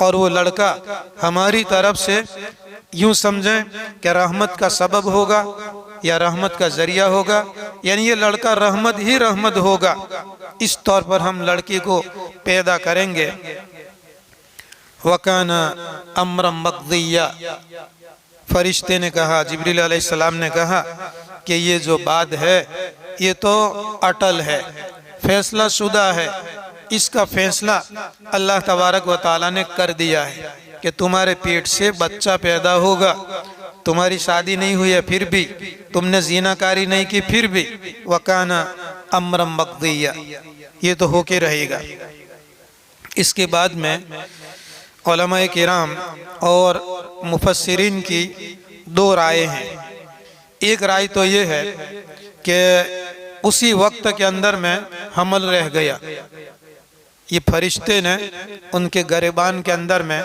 और वो लड़का हमारी तरफ से यूं समझें कि रहमत का सबब होगा या रहमत का जरिया होगा, यानी ये लड़का रहमत ही रहमत होगा, इस तौर पर हम लड़की को पैदा करेंगे। वकाना अम्रम मक़दिया, फरिश्ते ने कहा, जिब्रील अलैहिस्सलाम ने कहा कि ये जो बात है ये तो अटल है, फैसला शुदा है, इसका फैसला अल्लाह तबारक व तआला ने कर दिया है कि तुम्हारे पेट से बच्चा पैदा होगा। तुम्हारी शादी नहीं हुई है फिर भी, तुमने ज़िनाकारी नहीं की फिर भी, वकाना अम्रम मक़दिया, ये तो होके रहेगा। इसके बाद में उलमाए किराम और मुफस्सिरीन की दो राय हैं। एक राय तो ये है कि उसी वक्त के अंदर में हमल रह गया, ये फरिश्ते ने उनके गरेबान के अंदर में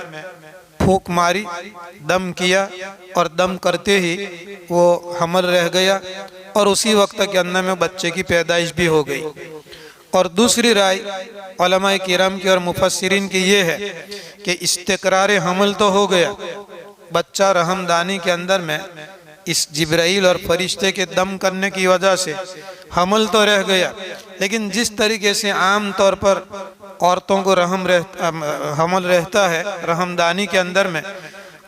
फूंक मारी, दम किया, और दम करते ही वो हमल रह गया और उसी वक्त के अंदर में बच्चे की पैदाइश भी हो गई। और दूसरी राय उलमाए किराम की और मुफस्सिरीन की ये है कि इस्तिक़रार हमल तो हो गया, बच्चा रहमदानी के अंदर में इस जिब्राइल और फरिश्ते के दम करने की वजह से हमल तो रह गया, लेकिन जिस तरीके से आम तौर पर औरतों को हमल रहता है रहमदानी के अंदर में,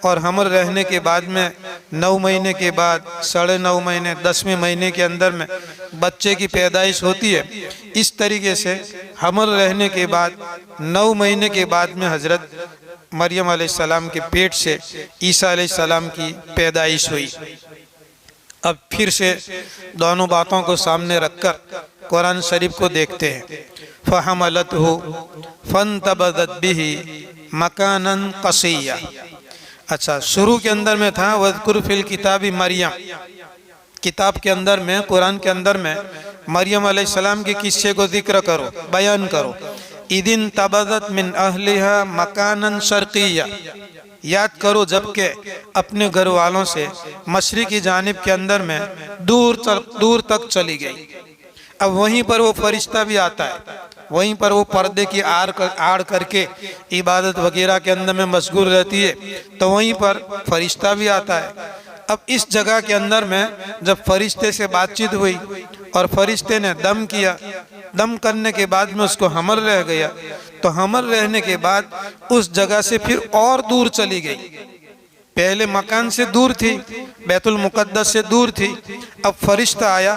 और हमल रहने के बाद में 9 महीने के बाद 9.5 महीने 10वें महीने के अंदर में बच्चे की पैदाइश होती है, इस तरीके से हमल रहने के बाद 9 महीने के बाद में हज़रत मरियम अलैहिस्सलाम के पेट से ईसा अलैहिस्सलाम की पैदाइश हुई। अब फिर से दोनों बातों को सामने रखकर कुरान शरीफ को देखते हैं। फ़हमलतहु फ़ंतबज़त बिही मकानन क़सिय्या। अच्छा, शुरू के अंदर में था वज़कुर फ़िल किताबी मरियम, किताब के अंदर में, कुरान के अंदर में मरियम अलैहिस्सलाम के किस्से को जिक्र करो, बयान करो। इदिन तबज़त मिन अहलिहा मकानन शर्क़िय्या, याद करो जबकि अपने घर वालों से मशरिकी जानिब के अंदर में दूर तक चली गई। अब वहीं पर वो फरिश्ता भी आता है, वहीं पर वो पर्दे की आड़ करके इबादत वगैरह के अंदर में मशगूल रहती है, तो वहीं पर फरिश्ता भी आता है। अब इस जगह के अंदर में जब फरिश्ते से बातचीत हुई और फरिश्ते ने दम किया, दम करने के बाद में उसको हमल रह गया, तो हमल रहने के बाद उस जगह से फिर और दूर चली गई। पहले मकान से दूर थी, बैतुल मुक़द्दस से दूर थी, अब फरिश्ता आया,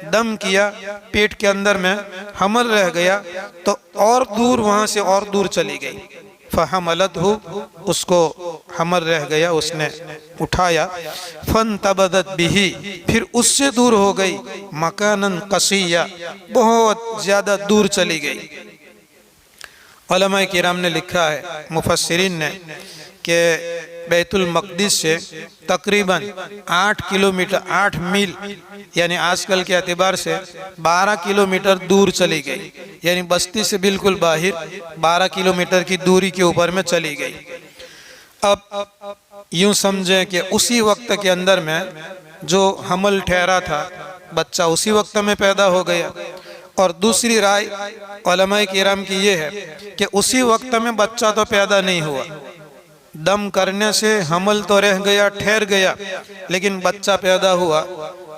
दम किया, पेट के अंदर में हमल रह गया, तो और दूर, वहाँ से और दूर चली गई। फ़हमलतहु, उसको हमल रह गया, उसने उठाया। फ़ंतबज़त बिही, फिर उससे दूर हो गई, मकानन क़सिय्या, बहुत ज़्यादा दूर चली गई। उलमाए किराम ने लिखा है, मुफस्सिरीन ने, कि बैतुल मक़दिस से तकरीबन 8 किलोमीटर, 8 मील, यानी आजकल के एतबार से 12 किलोमीटर दूर चली गई, यानी बस्ती से बिल्कुल बाहर 12 किलोमीटर की दूरी के ऊपर में चली गई। अब यूं समझें कि उसी वक्त के अंदर में जो हमल ठहरा था, बच्चा उसी वक्त में पैदा हो गया। और दूसरी राय उलमाए किराम की ये है कि उसी वक्त में बच्चा तो पैदा नहीं हुआ, दम करने से हमल तो रह गया, ठहर गया, लेकिन बच्चा पैदा हुआ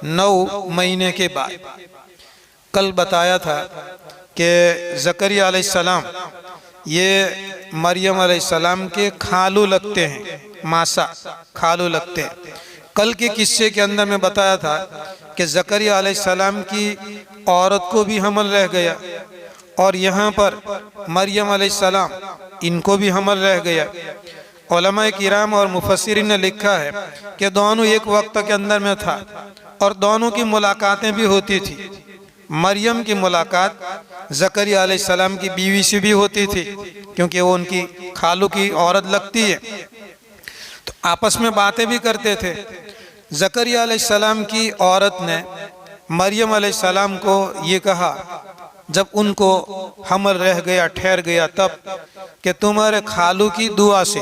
9 महीने के बाद। कल बताया था कि ज़करिया अलैहिस्सलाम ये मरियम अलैहिस्सलाम के खालू लगते हैं, मासा खालू लगते हैं। कल के किस्से के अंदर में बताया था कि ज़करिया अलैहिस्सलाम की औरत को भी हमल रह गया, और यहाँ पर मरियम अलैहिस्सलाम, इनको भी हमल रह गया। उलमाए किराम और मुफस्सिरीन ने लिखा है कि दोनों एक वक्त के अंदर में था और दोनों की मुलाकातें भी होती थी। मरियम की मुलाकात ज़करिया अलैहिस्सलाम की बीवी से भी होती थी, क्योंकि वो उनकी खालू की औरत लगती है, तो आपस में बातें भी करते थे। ज़करिया अलैहिस्सलाम की औरत ने मरियम अलैहिस्सलाम को ये कहा, जब उनको हमल रह गया, ठहर गया, तब कि तुम्हारे खालू की दुआ से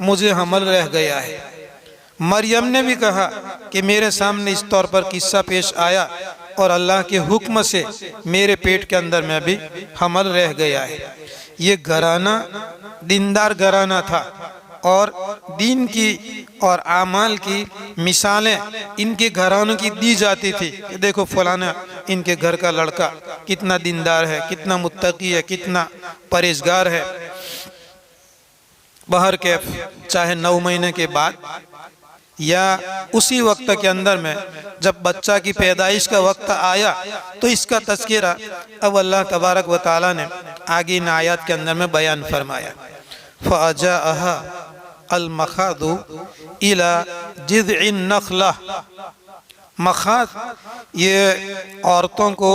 मुझे हमल रह गया है। मरियम ने भी कहा कि मेरे सामने इस तौर पर किस्सा पेश आया और अल्लाह के हुक्म से मेरे पेट के अंदर में भी हमल रह गया है। ये घराना दीनदार घराना था और दीन की और आमाल की मिसालें इनके घरानों की दी जाती थी कि देखो फलाना इनके घर का लड़का कितना दीनदार है, कितना मुत्तकी है, कितना परहेजगार है। बहर के चाहे 9 महीने के बाद या उसी वक्त के अंदर में जब बच्चा की पैदाइश का वक्त आया तो इसका तज़किरा अब अल्लाह तबारक व तआला ने आगे इन आयत के अंदर में बयान फरमाया। फ़अजाअहा अल-मख़ादु इला जिज़इन नख़ला। मखाद ये औरतों को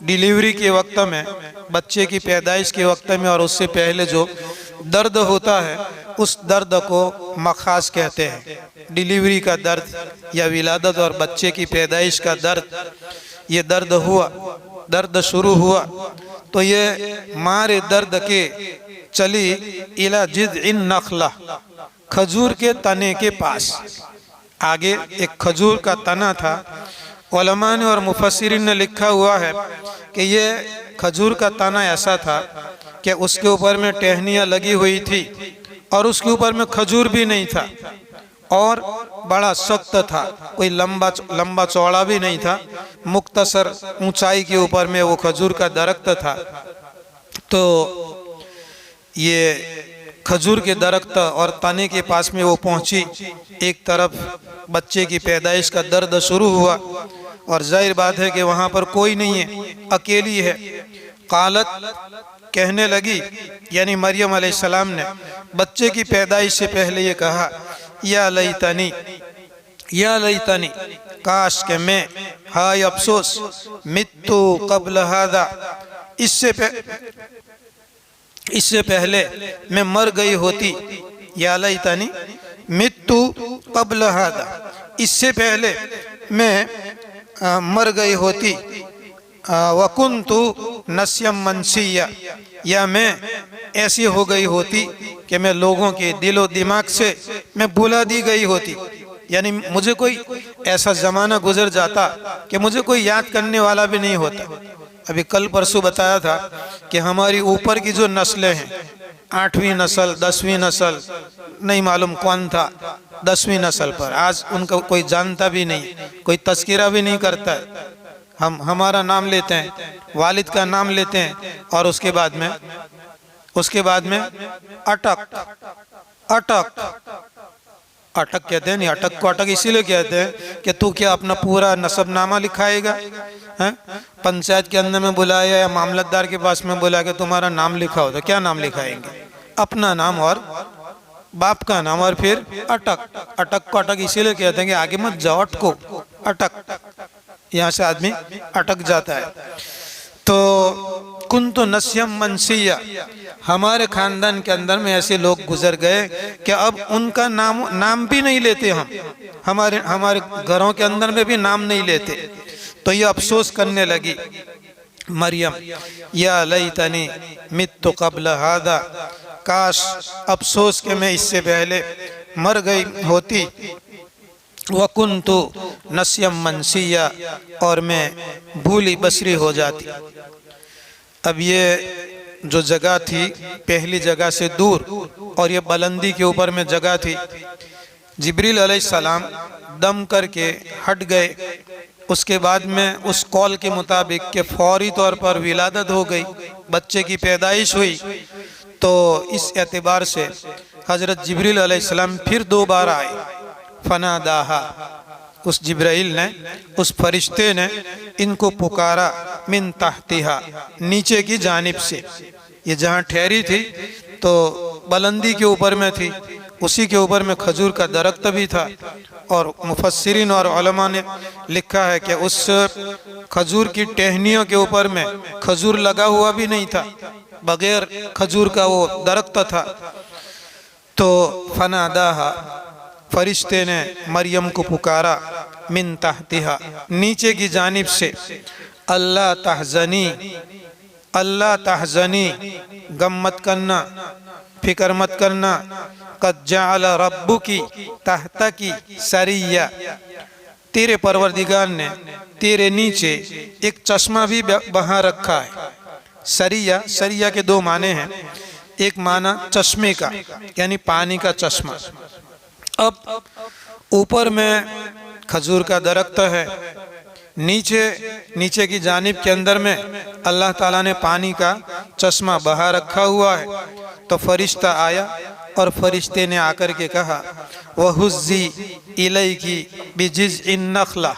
डिलीवरी के वक्त में, बच्चे की पैदाइश के वक्त में और उससे पहले जो दर्द होता है उस दर्द को मखाज कहते हैं। डिलीवरी का दर्द या विलादत और बच्चे की पैदाइश का दर्द, ये दर्द हुआ, दर्द शुरू हुआ तो ये मारे दर्द के चली इला जिज़इन नख़ला, खजूर के तने के पास। आगे एक खजूर का तना था। उलमा ने और मुफस्सिरीन ने लिखा हुआ है कि ये खजूर का तना ऐसा था कि उसके ऊपर में टहनियाँ लगी हुई थी और उसके ऊपर में खजूर भी नहीं था और बड़ा सख्त था, कोई लंबा चौड़ा भी नहीं था, मुख्तसर ऊंचाई के ऊपर में वो खजूर का दरख्त था। तो ये खजूर के दरख्त और तने के पास में वो पहुंची। एक तरफ बच्चे की पैदाइश का दर्द शुरू हुआ और जाहिर बात है कि वहाँ पर कोई नहीं है, अकेली है। कालत कहने लगी, यानी मरियम अलैहिस्सलाम ने बच्चे की पैदाइश से पहले ये कहा, या लैतनी, या लैतनी, काश के मैं, हाय अफसोस, मित्तु क़ब्ल हादा, इससे पहले मैं मर गई होती। या लैतनी मित्तु क़ब्ल हादा, इससे पहले मैं मर गई होती। वकुन्तु नस्यम मनसिया, या मैं ऐसी हो गई होती कि मैं लोगों के दिलो दिमाग से मैं भुला दी गई होती। यानी मुझे कोई ऐसा ज़माना गुजर जाता कि मुझे कोई याद करने वाला भी नहीं होता। अभी कल परसों बताया था कि हमारी ऊपर की जो नस्लें हैं, 8वीं नस्ल, 10वीं नस्ल, नहीं मालूम कौन था 10वीं नस्ल पर, आज उनका कोई जानता भी नहीं, कोई तज़किरा भी नहीं करता है। हम हमारा नाम लेते हैं, वालिद का नाम लेते हैं और उसके बाद में अटक कहते हैं। नहीं, अटक को अटक इसीलिए कहते हैं कि तू क्या अपना पूरा नसबनामा लिखाएगा, हैं? पंचायत के अंदर में बुलाया या मामलतदार के पास में बुला के तुम्हारा नाम लिखा हो तो क्या नाम लिखाएंगे? अपना नाम और बाप का नाम और फिर अटक को अटक इसीलिए कहते हैं कि आगे मत जाओ, अटको, अटक, यहाँ से आदमी अटक जाता है। तो कुन्तु नस्यम मनसिया, हमारे खानदान के अंदर में ऐसे लोग गुजर गए कि अब उनका नाम भी नहीं लेते हम, हमारे घरों के अंदर में भी नाम नहीं लेते। तो ये अफसोस करने लगी मरियम, या लैतनी मित्तु क़ब्ल हादा, काश अफसोस कि मैं इससे पहले मर गई होती। वकुन्तु नस्यम मनसिया, और मैं भूली बसरी हो जाती। अब ये जो जगह थी पहली जगह से दूर और ये बुलंदी के ऊपर में जगह थी। जिब्रील अलैहिस्सलाम दम करके हट गए। उसके बाद में उस कॉल के मुताबिक के फौरी तौर पर विलादत हो गई, बच्चे की पैदाइश हुई। तो इस एतबार से हज़रत जिब्रील अलैहिस्सलाम फिर 2 बार आए। फनादाहा, उस जिब्राइल ने, उस फरिश्ते ने इनको पुकारा, मिन तहतिहा, नीचे की जानिब से। ये जहाँ ठहरी थी तो बुलंदी के ऊपर में थी, उसी के ऊपर में खजूर का दरख्त भी था। और मुफस्सिरीन और उलमा ने लिखा है कि उस खजूर की टहनियों के ऊपर में खजूर लगा हुआ भी नहीं था, बगैर खजूर का वो दरख्त था। तो फनादाहा, फरिश्ते ने मरियम को पुकारा, मिन तहतिहा, नीचे की जानिब से। अल्लाह तहज़नी, अल्लाह तहज़नी, गम मत करना, फिक्र मत करना। क़द जअल रब्बुकी तहतकी सरिया, तेरे परवरदिगार ने तेरे नीचे एक चश्मा भी बहा रखा है। सरिया, सरिया के दो माने हैं। एक माना चश्मे का यानी पानी का चश्मा। अब ऊपर में खजूर का दरख्त है, नीचे की जानिब के अंदर में अल्लाह ताला ने पानी का चश्मा बहा रखा हुआ है। तो फरिश्ता आया और फरिश्ते ने आकर के कहा, वहुज़्ज़ी इलैकी बिजिज़इन नखला,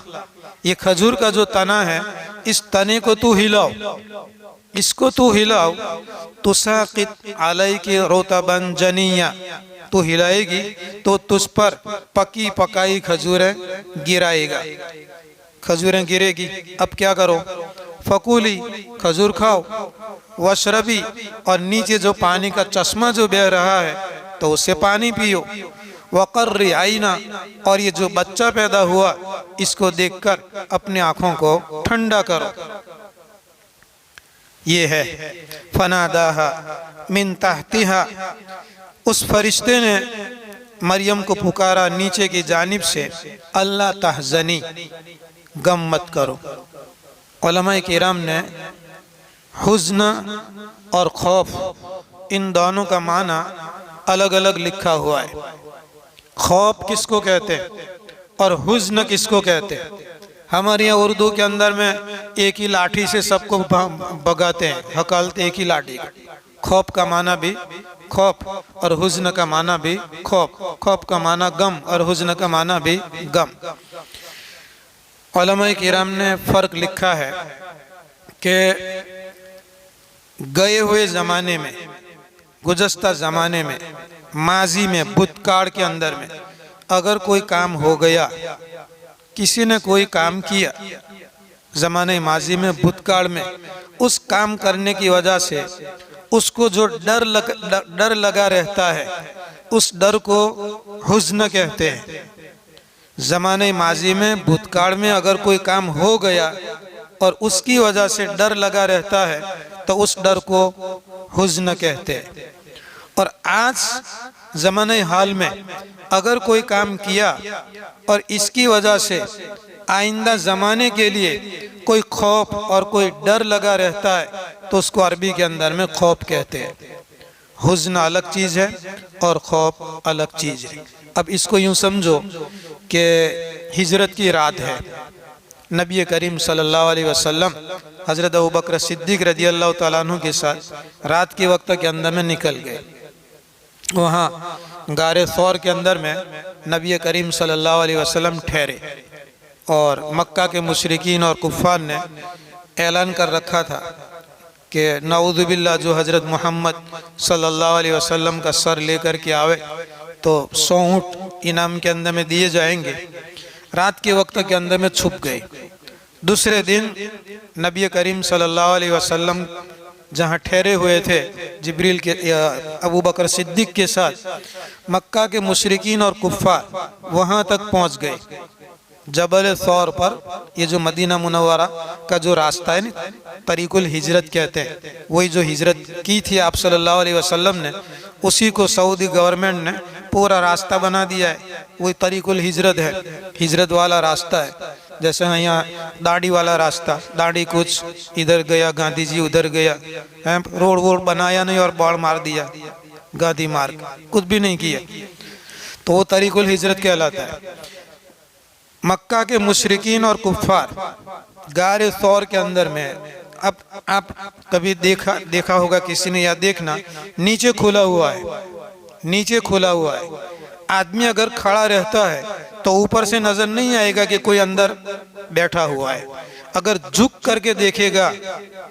ये खजूर का जो तना है इस तने को तू हिलाओ, इसको तू हिलाओ। तुसाक़ित अलैकी रुतबन जनिया, तू हिलाएगी तो तुझ पर पकी पकाई खजूरें गिराएगा, खजूरें गिरेगी। अब क्या करो, फकूली, खजूर खाओ, वशरबी, और नीचे जो पानी का चश्मा जो बह रहा है तो उससे पानी पियो, वक़र्री आईना, और ये जो बच्चा पैदा हुआ इसको देखकर अपने आँखों को ठंडा करो। ये है फनादाहा मिन तहतिहा, उस फरिश्ते ने मरियम को पुकारा नीचे की जानिब से, अल्लाह तहज़नी, गम मत करो। उलमाए किराम ने हुज़्न और खौफ इन दोनों का माना अलग अलग लिखा हुआ है। खौफ किसको कहते हैं और हुज़्न किसको कहते हैं? हमारे यहाँ उर्दू के अंदर में एक ही लाठी से सबको भगाते हैं, हकलते एक ही लाठी। खौफ का माना भी खौफ और हुज़्न का माना भी खौफ। खौफ का माना गम और हुज़्न का माना भी गम। उलमाए किराम ने फ़र्क लिखा है कि गए हुए ज़माने में, गुज़श्ता ज़माने में, माजी में, भूतकाल के अंदर में अगर कोई काम हो गया, किसी ने कोई काम किया ज़माने माजी में, भूतकाल में, उस काम करने की वजह से उसको जो डर लगा रहता है उस डर को हुज़्न कहते हैं। ज़माने माजी में, भूतकाल में अगर कोई काम हो गया और उसकी वजह से डर लगा रहता है तो उस डर को हुज़्न कहते हैं। और आज ज़माने हाल में अगर कोई काम किया और इसकी वजह से आइंदा ज़माने के लिए कोई खौफ और कोई डर लगा रहता है तो उसको अरबी के अंदर में खौफ कहते हैं। हुज़्न अलग चीज़ है और खौफ अलग चीज़ है। अब इसको यूँ समझो कि हिजरत की रात है, नबी करीम सल्लल्लाहु अलैहि वसल्लम हज़रत अबू बकर सिद्दीक़ रज़ियल्लाहु तआला अन्हु के साथ रात के वक्त के अंदर में निकल गए। वहाँ गारे सौर के अंदर में नबी करीम सल्लल्लाहु अलैहि वसल्लम ठहरे और मक्का के मुशरिकीन और कुफ़ार ने ऐलान कर रखा था कि नाऊज़ु बिल्लाह जो हज़रत मोहम्मद सल्लल्लाहु अलैहि वसल्लम का सर लेकर के आवे तो 100 ऊँट इनाम के अंदर में दिए जाएंगे। रात के वक्त के अंदर में छुप गए। दूसरे दिन नबी करीम सल्लल्लाहु अलैहि वसल्लम जहाँ ठहरे हुए थे जिब्रील के अबू बकर सिद्दीक़ के साथ, मक्का के मुशरिकीन और कुफ़ार वहाँ तक पहुँच गए। जबल सौर पर, ये जो मदीना मुनव्वरा का जो रास्ता है ना, तरीकुल हिजरत कहते हैं, वही जो हिजरत की थी आप सल्लल्लाहु अलैहि वसल्लम ने, उसी को सऊदी गवर्नमेंट ने पूरा रास्ता बना दिया है। वही तरीकुल हिजरत है, हिजरत वाला रास्ता है। जैसे यहाँ दाढ़ी वाला रास्ता, दाढ़ी कुछ इधर गया, गांधी जी उधर गया, रोड वोड बनाया नहीं और बाढ़ मार दिया, गांधी मार्ग कुछ भी नहीं किया, तो वो तरीकुल हिजरत कहलाता है। मक्का के मुशरिकीन और कुफ़ार गारे सौर के अंदर में, अब आप कभी देखा होगा किसी ने, या देखना, नीचे खुला हुआ है, नीचे खुला हुआ है। आदमी अगर खड़ा रहता है तो ऊपर से नजर नहीं आएगा कि कोई अंदर बैठा हुआ है, अगर झुक करके देखेगा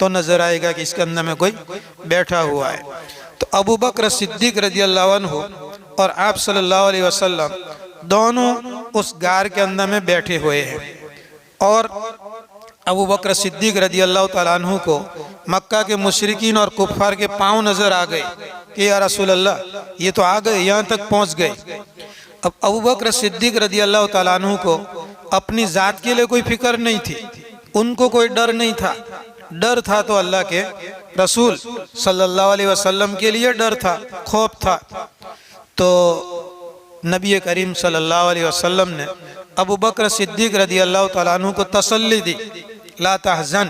तो नजर आएगा कि इसके अंदर में कोई बैठा हुआ है। तो अबू बकर सिद्दीक़ रज़ियल्लाहु अन्हु और आप सल्लल्लाहु अलैहि वसल्लम दोनों उस गार के अंदर में बैठे हुए हैं। और अबू बकर सिद्दीक़ रज़ियल्लाहु तआला अन्हु को मक्का के मुशरिकीन और कुफ़ार के पाँव नजर आ गए कि या रसूल अल्लाह, ये तो आ गए, यहाँ तक पहुँच गए। अब अबू बकर सिद्दीक़ रज़ियल्लाहु तआला अन्हु को अपनी ज़ात के लिए कोई फिक्र नहीं थी, उनको कोई डर नहीं था। डर था तो अल्लाह के रसूल सल्लल्लाहु अलैहि वसल्लम के लिए डर था, खौफ था। तो नबी करीम सल्लल्लाहु अलैहि वसल्लम ने अबू बकर सिद्दीक रदी अल्लाह तआला अन्हु को तसल्ली दी, ला तहज़न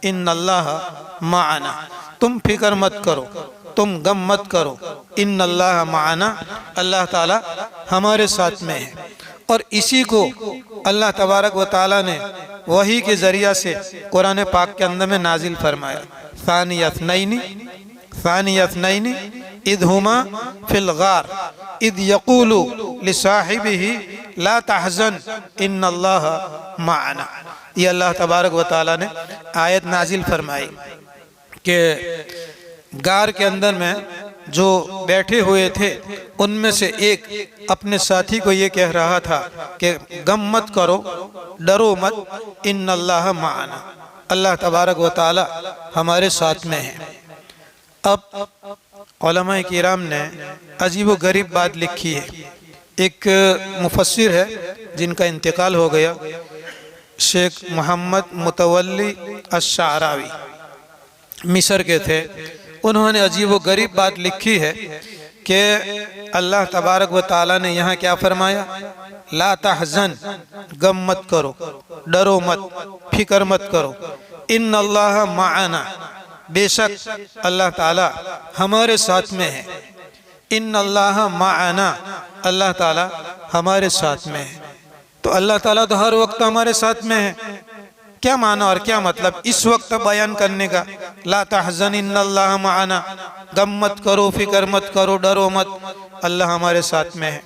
इन्नल्लाह माअना, तुम फिक्र मत करो, तुम गम मत करो, इन्नल्लाह माअना, अल्लाह ताला हमारे साथ में है। और इसी को अल्लाह तबारक व ताला ने वही के ज़रिया से कुरान पाक के अंदर में नाजिल फरमाया, सानी अथनैनी इद हुमा फिल गार इद यक़ूलु लिसाहिबिही ला तहज़न इन्नल्लाह माअना। ये अल्लाह तबारक व ताला ने आयत नाजिल फरमाई कि गार के अंदर में जो बैठे हुए थे उनमें से एक अपने साथी को ये कह रहा था कि गम मत करो, डरो मत, इन्नल्लाह माअना, अल्लाह तबारक व ताला हमारे साथ में है। अब उलमाए किराम ने अजीब व गरीब बात लिखी है। एक मुफस्सिर है जिनका इंतकाल हो गया, शेख मोहम्मद मुतवल्ली अश-शाअरावी, मिस्र के थे। उन्होंने अजीब व गरीब बात लिखी है कि अल्लाह तबारक व ताला ने यहाँ क्या फरमाया, ला तहज़न, गम मत करो, डरो मत, फिक्र मत करो, इन्नल्लाह माअना, बेशक अल्लाह ताला हमारे साथ में है, इन्नल्लाह माअना, अल्लाह ताला हमारे साथ में है। तो अल्लाह ताला तो हर वक्त हमारे साथ में है। क्या माना और क्या मतलब इस वक्त बयान करने का, ला तहज़न इन्नल्लाह माअना, गम मत करो, फिक्र मत करो, डरो मत, अल्लाह हमारे साथ में है।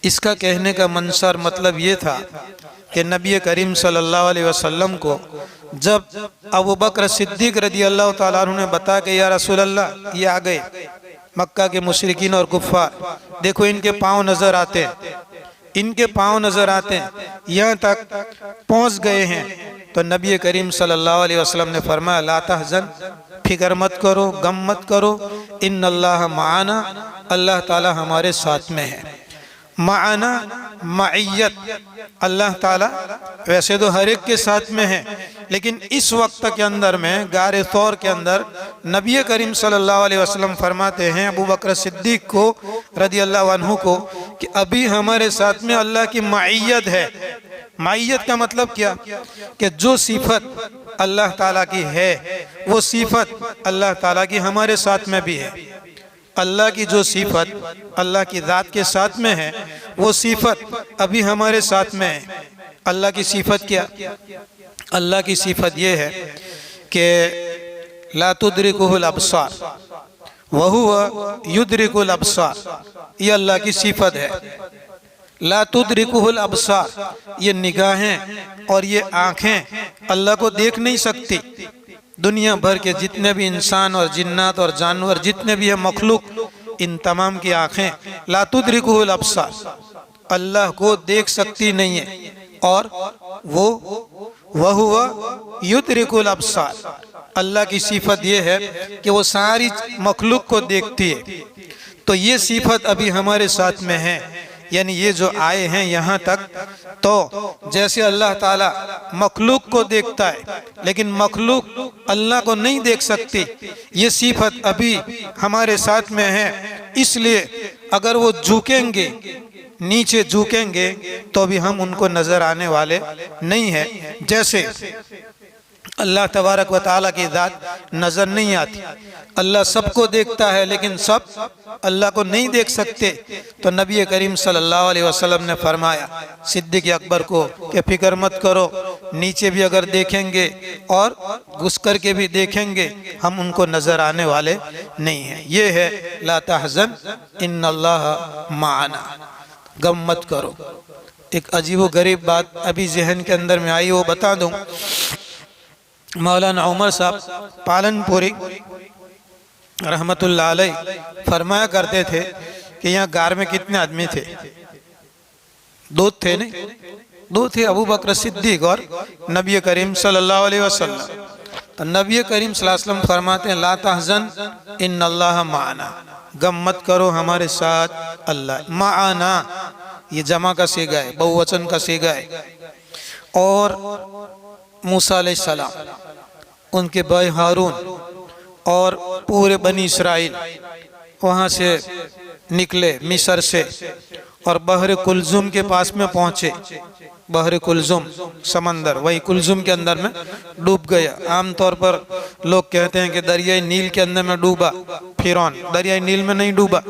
इसका कहने का मंशर मतलब ये था कि नबी करीम सल्लल्लाहु अलैहि वसल्लम को जब अबू बकर सिद्दीक रदी अल्लाह तआला अन्हु ने बताया कि या रसूल अल्लाह, ये आ गए मक्का के मुशरिकीन और कुफ़ार, देखो इनके पाँव नज़र आते हैं, इनके पाँव नज़र आते हैं, यहाँ तक पहुँच गए हैं। तो नबी करीम सल्लल्लाहु अलैहि वसल्लम ने फरमाया, ला तहज़न, फिक्र मत करो, गम मत करो, इन्नल्लाह माअना, अल्लाह ताला हमारे साथ में है। माअना मइयत, अल्लाह ताला वैसे तो हर एक के साथ में है, लेकिन इस वक्त के अंदर में गारे तौर के अंदर नबी करीम सल्लल्लाहु अलैहि वसल्लम फरमाते हैं अबू बकर सिद्दीक को रदी अल्लाह अन्हु को कि अभी हमारे साथ में अल्लाह की मइयत है। मइयत का मतलब क्या कि जो सिफत अल्लाह ताला की है वो सिफत अल्लाह ताला की हमारे साथ में भी है। अल्लाह की जो सिफत अल्लाह की ज़ात के साथ में है वो सिफत अभी हमारे साथ में है। अल्लाह की सिफत क्या, अल्लाह की सिफत ये है कि ला तुदरिकुहुल अब्सार व हुवा युदरिकुल अब्सार, ये अल्लाह की सिफत है। ला तुदरिकुहुल अब्सार, ये निगाहें और ये आँखें अल्लाह को देख नहीं सकती। दुनिया भर के जितने भी इंसान और जिन्नात और जानवर जितने भी है मखलूक, इन तमाम की आँखें ला तुदरिकुहुल अब्सार, अल्लाह को देख सकती नहीं है। और वो वहुवा युदरिकुल अब्सार, अल्लाह की सिफत ये है कि वो सारी मखलूक को देखती है। तो ये सिफत अभी हमारे साथ में है, यानी ये जो आए हैं यहाँ तक, तो जैसे अल्लाह ताला मखलूक को देखता है लेकिन मखलूक अल्लाह को नहीं देख सकती, ये सिफत अभी हमारे साथ में है। इसलिए अगर वो झुकेंगे, नीचे झुकेंगे, तो भी हम उनको नजर आने वाले नहीं है। जैसे अल्लाह तबारक व ताला की ज़ात नजर नहीं आती, अल्लाह सबको देखता है लेकिन सब अल्लाह को नहीं देख सकते। तो नबी करीम सल्लल्लाहु अलैहि वसल्लम ने फरमाया सिद्दीक़ अकबर को कि फिक्र मत करो, नीचे भी अगर देखेंगे और घुस कर के भी देखेंगे, हम उनको नजर आने वाले नहीं हैं। ये है ला तहज़न इन्नल्लाह माअना, गम मत करो। एक अजीब व गरीब बात अभी जहन के अंदर में आई, वो बता दूं। मौलाना उमर साहब पालनपुरी रहमतुल्लाह अलैह फरमाया करते थे कि यहाँ गार में कितने आदमी थे? दो थे, नहीं दो थे, अबू बकर सिद्दीक और नबी करीम सल्लल्लाहु अलैहि वसल्लम। तो नबी करीम सल्लल्लाहु अलैहि वसल्लम फरमाते हैं ला तहज़न इन्नल्लाह माअना, गम मत करो, हमारे साथ अल्लाह। माअना ये जमा का सीगा है, बहुवचन का सीगा है। और मूसा अलैहिस्सलाम, उनके भाई हारून और पूरे बनी इसराइल वहाँ से निकले मिस्र से, और बहर कुलजुम के पास में पहुंचे। बहर कुलजुम समंदर, वही कुलजुम के अंदर में डूब गया। आमतौर पर लोग कहते हैं कि दरियाई नील के अंदर में डूबा फिरौन। दरियाई नील में नहीं डूबा।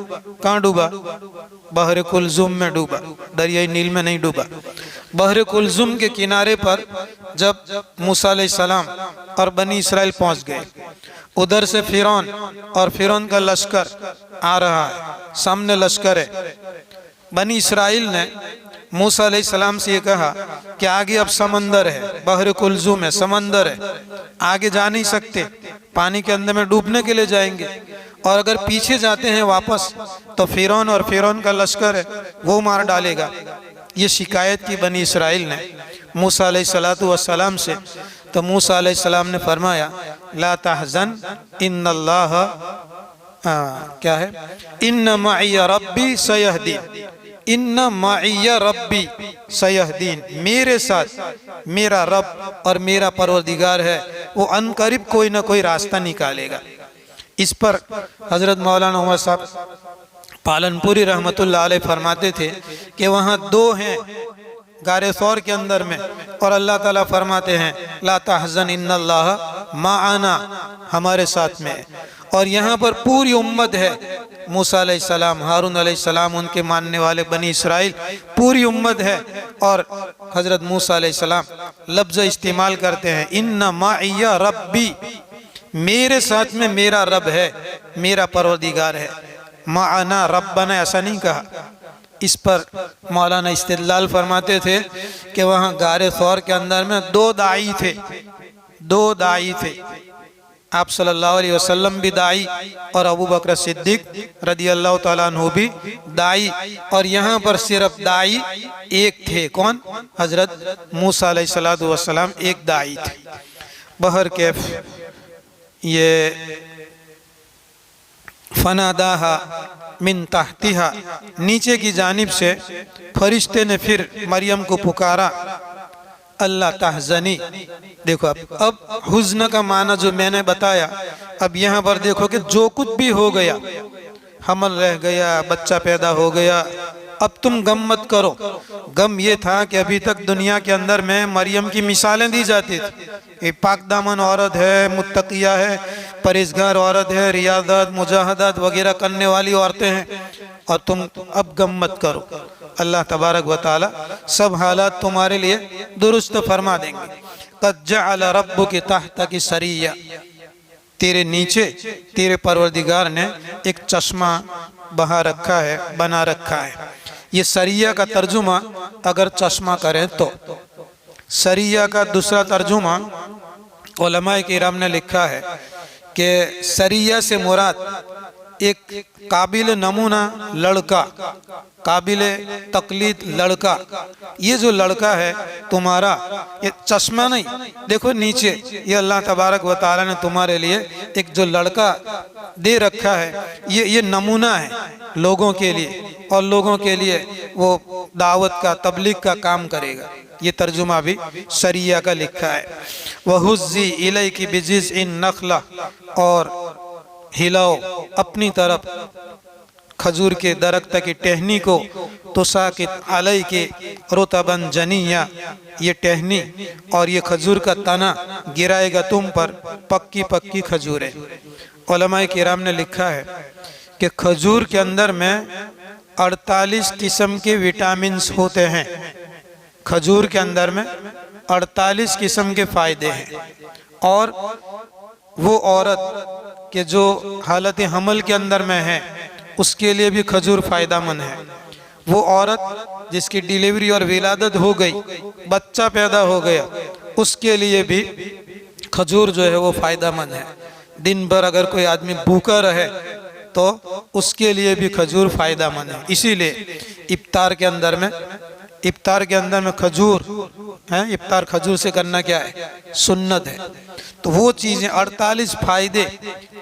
कहाँ डूबा? बहर कुलजुम में डूबा, दरियाई नील में नहीं डूबा। बहर कुलजुम के किनारे पर जब मूसा अलैहिस्सलाम और बनी इसराइल पहुंच गए, उधर से फिरौन और फिरौन का लश्कर आ रहा है, सामने लश्कर है। बनी इसराइल ने मूसा अलैहिस्सलाम से ये कहा कि आगे अब समंदर है, बहर कुलजुम है, समंदर है, आगे जा नहीं सकते, पानी के अंदर में डूबने के लिए जाएंगे, और अगर पीछे जाते हैं वापस तो फिरौन और फिरौन का लश्कर है वो मार डालेगा। ये शिकायत की बनी इसराइल ने मूसा अलैहिस्सलातु वस्सलाम से। तो मूसा अलैहिस्सलाम ने फरमाया ला तहज़न इन्नल्लाह क्या है, इन्ना मइया रब्बी सयहदीन, इन्ना मइया रब्बी सयहदीन, मेरे साथ मेरा रब और मेरा परवरदिगार है, वो अनकरीब कोई ना कोई रास्ता निकालेगा। इस पर हजरत मौलाना उमर साहब पालनपुरी रहमतुल्लाह अलैह फरमाते थे कि वहाँ दो हैं गारे सौर के अंदर में, और अल्लाह ताला फरमाते हैं ला तहज़न इन्नल्लाह माअना, हमारे साथ में। और यहाँ पर पूरी उम्मत है, मूसा अलैहिस्सलाम, हारून अलैहिस्सलाम, उनके मानने वाले बनी इसराइल, पूरी उम्मत है। और हजरत मूसा अलैहिस्सलाम लफ्ज़ इस्तेमाल करते हैं इन्ना माइया रब्बी, मेरे साथ में मेरा रब है, मेरा परवरदिगार है। माअना रब्बना ऐसा नहीं कहा। इस पर मौलाना इस्तिदलाल फरमाते थे कि वहाँ गारे सौर के अंदर में दो दाई थे, दो दाई थे, आप सल्लल्लाहु अलैहि वसल्लम भी दाई और अबू बकर सिद्दीक रदियल्लाहु ताला अन्हु भी दाई, और यहाँ पर सिर्फ दाई एक थे। कौन? हजरत मूसा अलैहिस्सलातु वस्सलाम एक दाई थे। बहर कैफ ये फनादाहा मिन तहतिहा, नीचे की जानिब से फरिश्ते ने फिर मरियम को पुकारा अल्लाह तहज़नी। देखो अब हुज़्न का माना जो मैंने बताया, अब यहाँ पर देखो कि जो कुछ भी हो गया, हमल रह गया, बच्चा पैदा हो गया, अब तुम गम मत करो। गम ये था कि अभी तक दुनिया के अंदर में मरियम की मिसालें दी जाती थी, ये पाक दामन औरत है, मुत्तकिया है, परहेज़गार औरत है, रियादत मुजाहदत वगैरह करने वाली औरतें हैं, और तुम अब गम मत करो। अल्लाह तबारक व तआला सब हालात तुम्हारे लिए दुरुस्त फरमा देंगे। क़द जअल रब्बुक तहतक सरिया, तेरे नीचे तेरे परवरदिगार ने एक चश्मा बहा रखा है, बना रखा है। ये सरिया का तर्जुमा अगर चश्मा करें तो, सरिया का दूसरा तर्जुमा उलमाए किराम ने लिखा है कि सरिया से मुराद एक काबिल नमूना लड़का, काबिल तकलीद लड़का, ये जो लड़का है तुम्हारा, ये चश्मा नहीं, देखो नीचे ये अल्लाह तबारक व तआला ने तुम्हारे लिए एक जो लड़का दे रखा है, ये नमूना है लोगों के लिए, और लोगों के लिए वो दावत का तबलीग का काम करेगा। ये तर्जुमा भी सरिया का लिखा है। वहुज़्ज़ी इलैकी बिजिज़इन नखला, और हिलाओ अपनी तरफ खजूर के दरख्त की टहनी को, तुसाकित अलई के रुतबन जनिया, ये टहनी और ये खजूर का तना गिराएगा तुम पर पक्की पक्की खजूरें। उलमाए किराम ने लिखा है कि खजूर के अंदर में 48 किस्म के विटामिन्स होते हैं। खजूर के अंदर में 48 किस्म के फ़ायदे हैं, और वो औरत के जो हालत हमल के अंदर में है उसके लिए भी खजूर फ़ायदामंद है। वो औरत जिसकी डिलीवरी और विलादत हो गई, बच्चा पैदा हो गया, उसके लिए भी खजूर जो है वो फ़ायदामंद है। दिन भर अगर कोई आदमी भूखा रहे तो उसके लिए भी खजूर फ़ायदामंद है। इसीलिए इफ्तार के अंदर में खजूर है, इफ्तार खजूर से करना क्या है? सुन्नत है। तो वो चीज़ें 48 फ़ायदे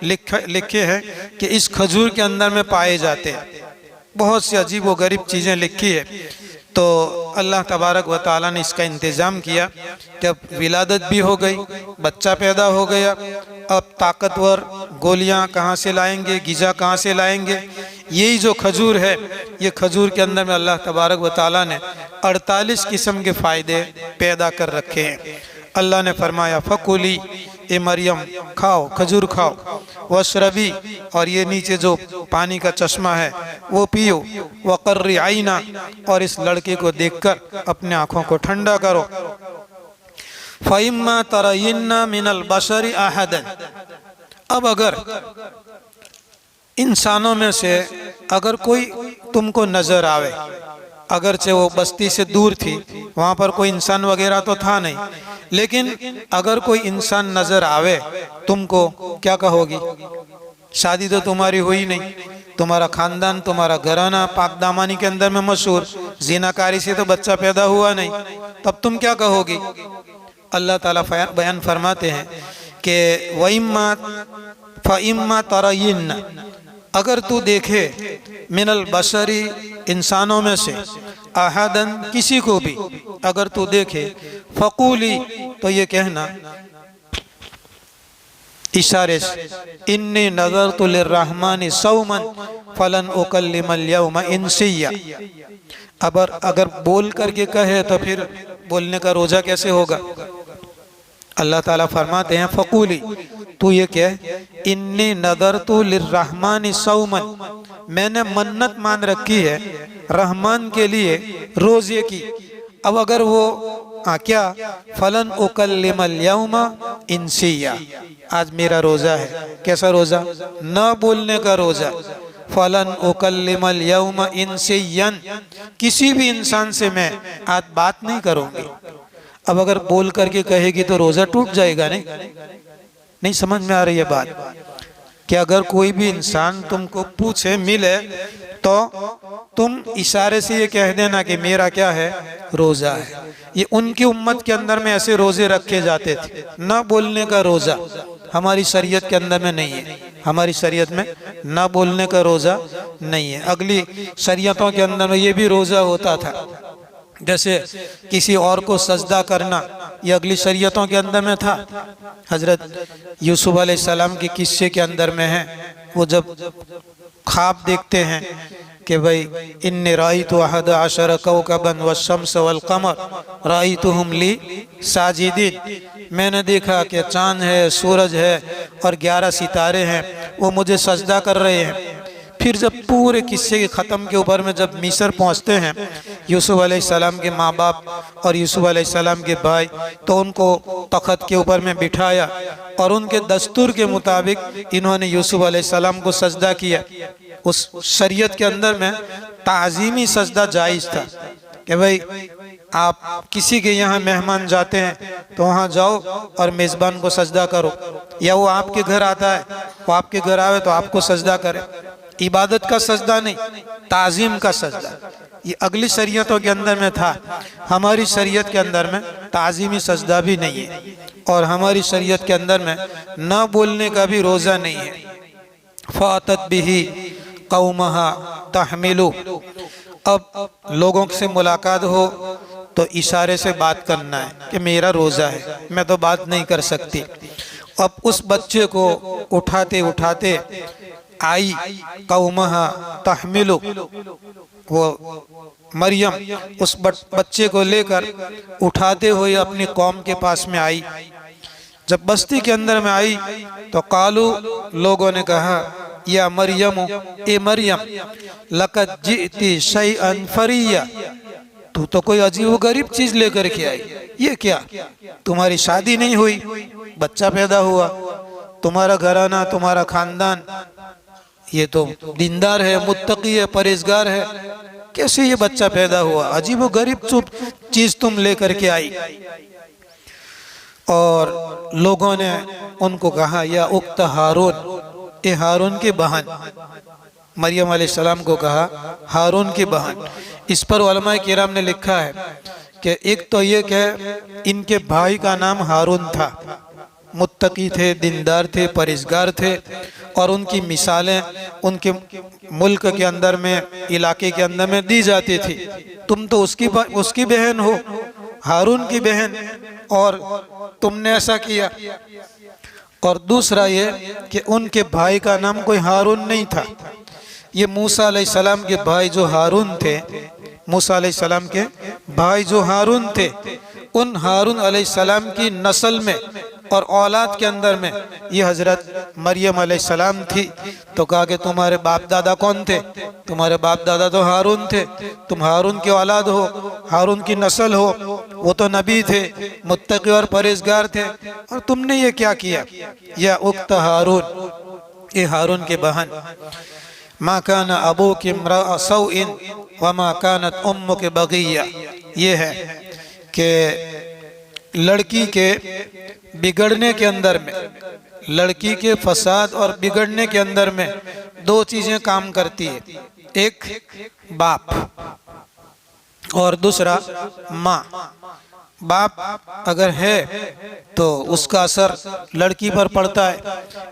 लिखे हैं कि इस खजूर के अंदर में पाए जाते हैं। बहुत सी अजीब व गरीब चीज़ें लिखी है। तो अल्लाह तबारक व तआला ने इसका इंतज़ाम किया कि अब विलादत भी हो गई, बच्चा पैदा हो गया, अब ताकतवर गोलियां कहाँ से लाएंगे, गिजा कहाँ से लाएंगे? यही जो खजूर है, ये खजूर के अंदर में अल्लाह तबारक व तआला ने 48 किस्म के फ़ायदे पैदा कर रखे हैं। अल्लाह ने फरमाया फ़कुली, ए मरियम खाओ, खजूर खाओ, वशरबी, और ये नीचे जो पानी का चश्मा है वो पियो, वक़र्री आइना, और इस लड़के को देखकर अपने आँखों को ठंडा करो। फ़इम्मा तरयिन्ना मिनल बशरी अहदन, अब अगर इंसानों में से अगर कोई तुमको नज़र आवे, अगरचे वो बस्ती से दूर थी, वहाँ पर कोई इंसान वगैरह तो था नहीं, लेकिन अगर कोई इंसान नज़र आवे तुमको, क्या कहोगी? शादी तो तुम्हारी हुई नहीं, तुम्हारा ख़ानदान, तुम्हारा घराना पाकदामानी के अंदर में मशहूर, ज़िनाकारी से तो बच्चा पैदा हुआ नहीं, तब तुम क्या कहोगी? अल्लाह ताला बयान फरमाते हैं कि फ़इम्मा तरयिन्ना, अगर तू देखे मिनल बशरी, इंसानों में से, अहदन, किसी को भी अगर तू देखे, फ़क़ूली, तो ये कहना इशारे से, इन्नी नज़रतु लिर्रहमानि सौमन फ़लन उकल्लिमल यौमा इंसिया। अगर बोल करके कहे तो फिर बोलने का रोज़ा कैसे होगा? अल्लाह ताला फरमाते हैं फ़क़ूली, तू ये कह, इन्नी नज़रतु लिर्रहमानि सौमन, मैंने मन्नत मान रखी है रहमान के लिए रोज़े की। अब अगर वो क्या, फ़लन उकल्लिमल यौमा इंसिया, आज मेरा रोज़ा है, कैसा रोज़ा? न बोलने का रोज़ा। फ़लन उकल्लिमल यौमा इंसियन, किसी भी इंसान से मैं आज बात नहीं करूँगी। अब अगर बोल करके कहेगी तो रोज़ा टूट जाएगा। नहीं समझ में आ रही है बात? कि अगर कोई भी इंसान तुमको पूछे, मिले, तो तुम इशारे से ये कह देना कि मेरा क्या है, रोज़ा है। ये उनकी उम्मत के अंदर में ऐसे रोज़े रखे जाते थे, ना बोलने का रोज़ा। हमारी शरीयत के अंदर में नहीं है, हमारी शरीयत में ना बोलने का रोज़ा नहीं है। अगली शरीयतों के अंदर में ये भी रोज़ा होता था, जैसे किसी और को सजदा करना, ये अगली शरीयतों के अंदर में था। हजरत यूसुफ अलैहिस्सलाम के किस्से के अंदर में है, वो जब ख्वाब देखते हैं कि भाई इन्नी राइतु अहद अशर कौकबन वश्शम्स वल कमर राइतुहुम ली साजिदीन, मैंने देखा कि चाँद है, सूरज है और 11 सितारे हैं, वो मुझे सजदा कर रहे हैं। फिर जब पूरे किस्से के ख़त्म के ऊपर में जब मिस्र पहुंचते हैं यूसुफ अलैहिस्सलाम के माँ बाप और यूसुफ अलैहिस्सलाम के भाई, तो उनको तख़्त के ऊपर में बिठाया और उनके दस्तूर के मुताबिक इन्होंने यूसुफ अलैहिस्सलाम को सजदा किया। उस शरीयत के अंदर में ताज़ीमी सजदा जायज़ था कि भाई आप किसी के यहाँ मेहमान जाते हैं तो वहाँ जाओ और मेज़बान को सजदा करो, या वो आपके घर आता है, वो आपके घर आवे तो आपको सजदा करे। इबादत का सजदा नहीं, ताज़ीम का सजदा। ये अगली शरीयतों के अंदर में था, हमारी शरीयत के अंदर में ताज़ीमी सजदा भी नहीं है, और हमारी शरीयत के अंदर में न बोलने का भी रोज़ा नहीं है। फ़ातत बिही कौमहा तहमिलु, अब लोगों से मुलाकात हो तो इशारे से बात करना है कि मेरा रोज़ा है, मैं तो बात नहीं कर सकती। अब उस बच्चे को उठाते उठाते आई कौमहा तहमिलु, वो मरियम उस बच्चे को लेकर उठाते हुए अपनी कौम के पास में आई। जब बस्ती के अंदर में आई तो कालू, लोगों ने कहा, या मरियम, ए मरियम, लक़द जिअती शैअन फरिया, तू तो कोई अजीब गरीब चीज लेकर के आई। ये क्या, तुम्हारी शादी नहीं हुई, बच्चा पैदा हुआ, तुम्हारा घराना, तुम्हारा खानदान ये तो दीनदार है, मुत्तकी है, परहेजगार है, कैसे ये बच्चा पैदा हुआ? अजीब गरीब चीज तुम लेकर के आई। और लोगों ने उनको कहा, या उक्त हारून, ए हारून की बहन, मरियम अलैहिस्सलाम को कहा हारून की बहन। इस पर उलमाए किराम ने लिखा है कि एक तो ये कि इनके भाई का नाम हारून था, मुत्तकी थे, दीनदार थे, परहेजगार थे, और उनकी मिसालें उनके मुल्क के अंदर में, इलाके के अंदर में दी जाती थी। तुम तो उसकी बहन हो, हारून की बहन, और तुमने ऐसा किया। और दूसरा ये कि उनके भाई का नाम कोई हारून नहीं था, ये मूसा अलैहिस्सलाम के भाई जो हारून थे, मूसा अलैहिस्सलाम के भाई जो हारून थे, उन हारून अलैहिस्सलाम की नस्ल में और औलाद के अंदर में ये हजरत मरियम अलैहिस्सलाम थी। तो कहा कि तुम्हारे बाप दादा कौन थे? तुम्हारे बाप दादा तो हारून थे, तुम हारून के औलाद हो, हारून की नस्ल हो। वो तो नबी थे, मुत्तकी और परहेजगार थे, और तुमने ये क्या किया? या उक्त हारून, ये हारून के बहन, मा कान अबूकी इम्रा सौइन व मा कानत उम्मुकी बगिया। ये है कि लड़की के बिगड़ने के अंदर में, लड़की के फसाद और बिगड़ने के अंदर में दो चीजें काम करती है, एक बाप और दूसरा माँ। बाप अगर है तो उसका असर लड़की पर पड़ता है,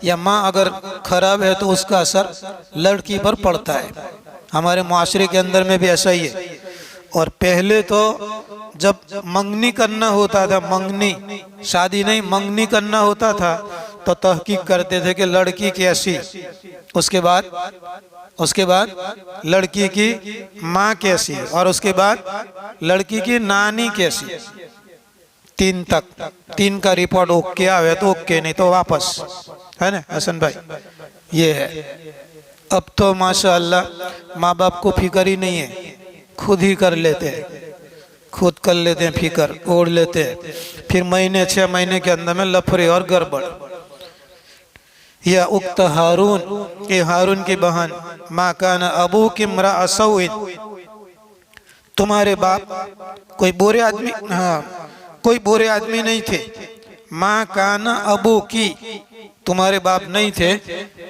या माँ अगर खराब है तो उसका असर लड़की पर पड़ता है। हमारे माशरे के अंदर में भी ऐसा ही है। और पहले तो जब मंगनी करना होता था, मंगनी, शादी नहीं, मंगनी करना होता था, तो तहकीक करते थे कि लड़की कैसी, उसके बाद लड़की की माँ कैसी, और उसके बाद लड़की की नानी कैसी। तीन तक, तीन का रिपोर्ट ओके आवे तो ओके, नहीं तो वापस, है ना हसन भाई? ये है। अब तो माशाअल्लाह माँ बाप को फिक्र ही नहीं है, खुद ही कर लेते हैं, खुद कर लेते हैं, फिक्र ओढ़ लेते हैं। फिर महीने 6 महीने के अंदर में लफड़े और गड़बड़। या उक्त हारून, ये हारून की बहन, मा कान अबूकी इम्रा सौइन, तुम्हारे बाप कोई बुरे आदमी, हाँ, कोई बुरे आदमी नहीं थे। माँ काना अबू की, तुम्हारे बाप नहीं थे,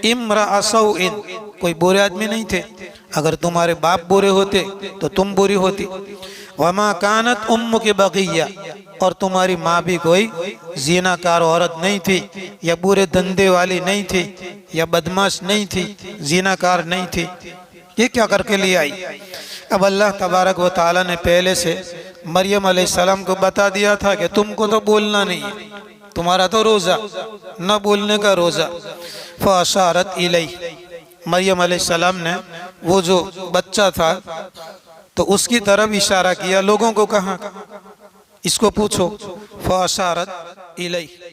इम्रा सौइन, कोई बुरे आदमी नहीं थे। अगर तुम्हारे बाप बुरे होते तो तुम बुरी होती। वमा कानत उम्मु के बगिया, और तुम्हारी माँ भी कोई जीनाकार औरत नहीं थी, या बुरे धंधे वाली नहीं थी, या बदमाश नहीं थी, जीनाकार नहीं थी। ये क्या करके ले आई? अब अल्लाह तबारक व तआला ने पहले से मरियम अलैहिस्सलाम को बता दिया था कि तुमको तो बोलना नहीं है, तुम्हारा तो रोज़ा, न बोलने का रोज़ा। फ़अशारत इलैहि, मरियम अलैहिस्सलाम ने वो जो बच्चा था तो उसकी तरफ इशारा किया, लोगों को कहा इसको पूछो। फ़अशारत इलैहि।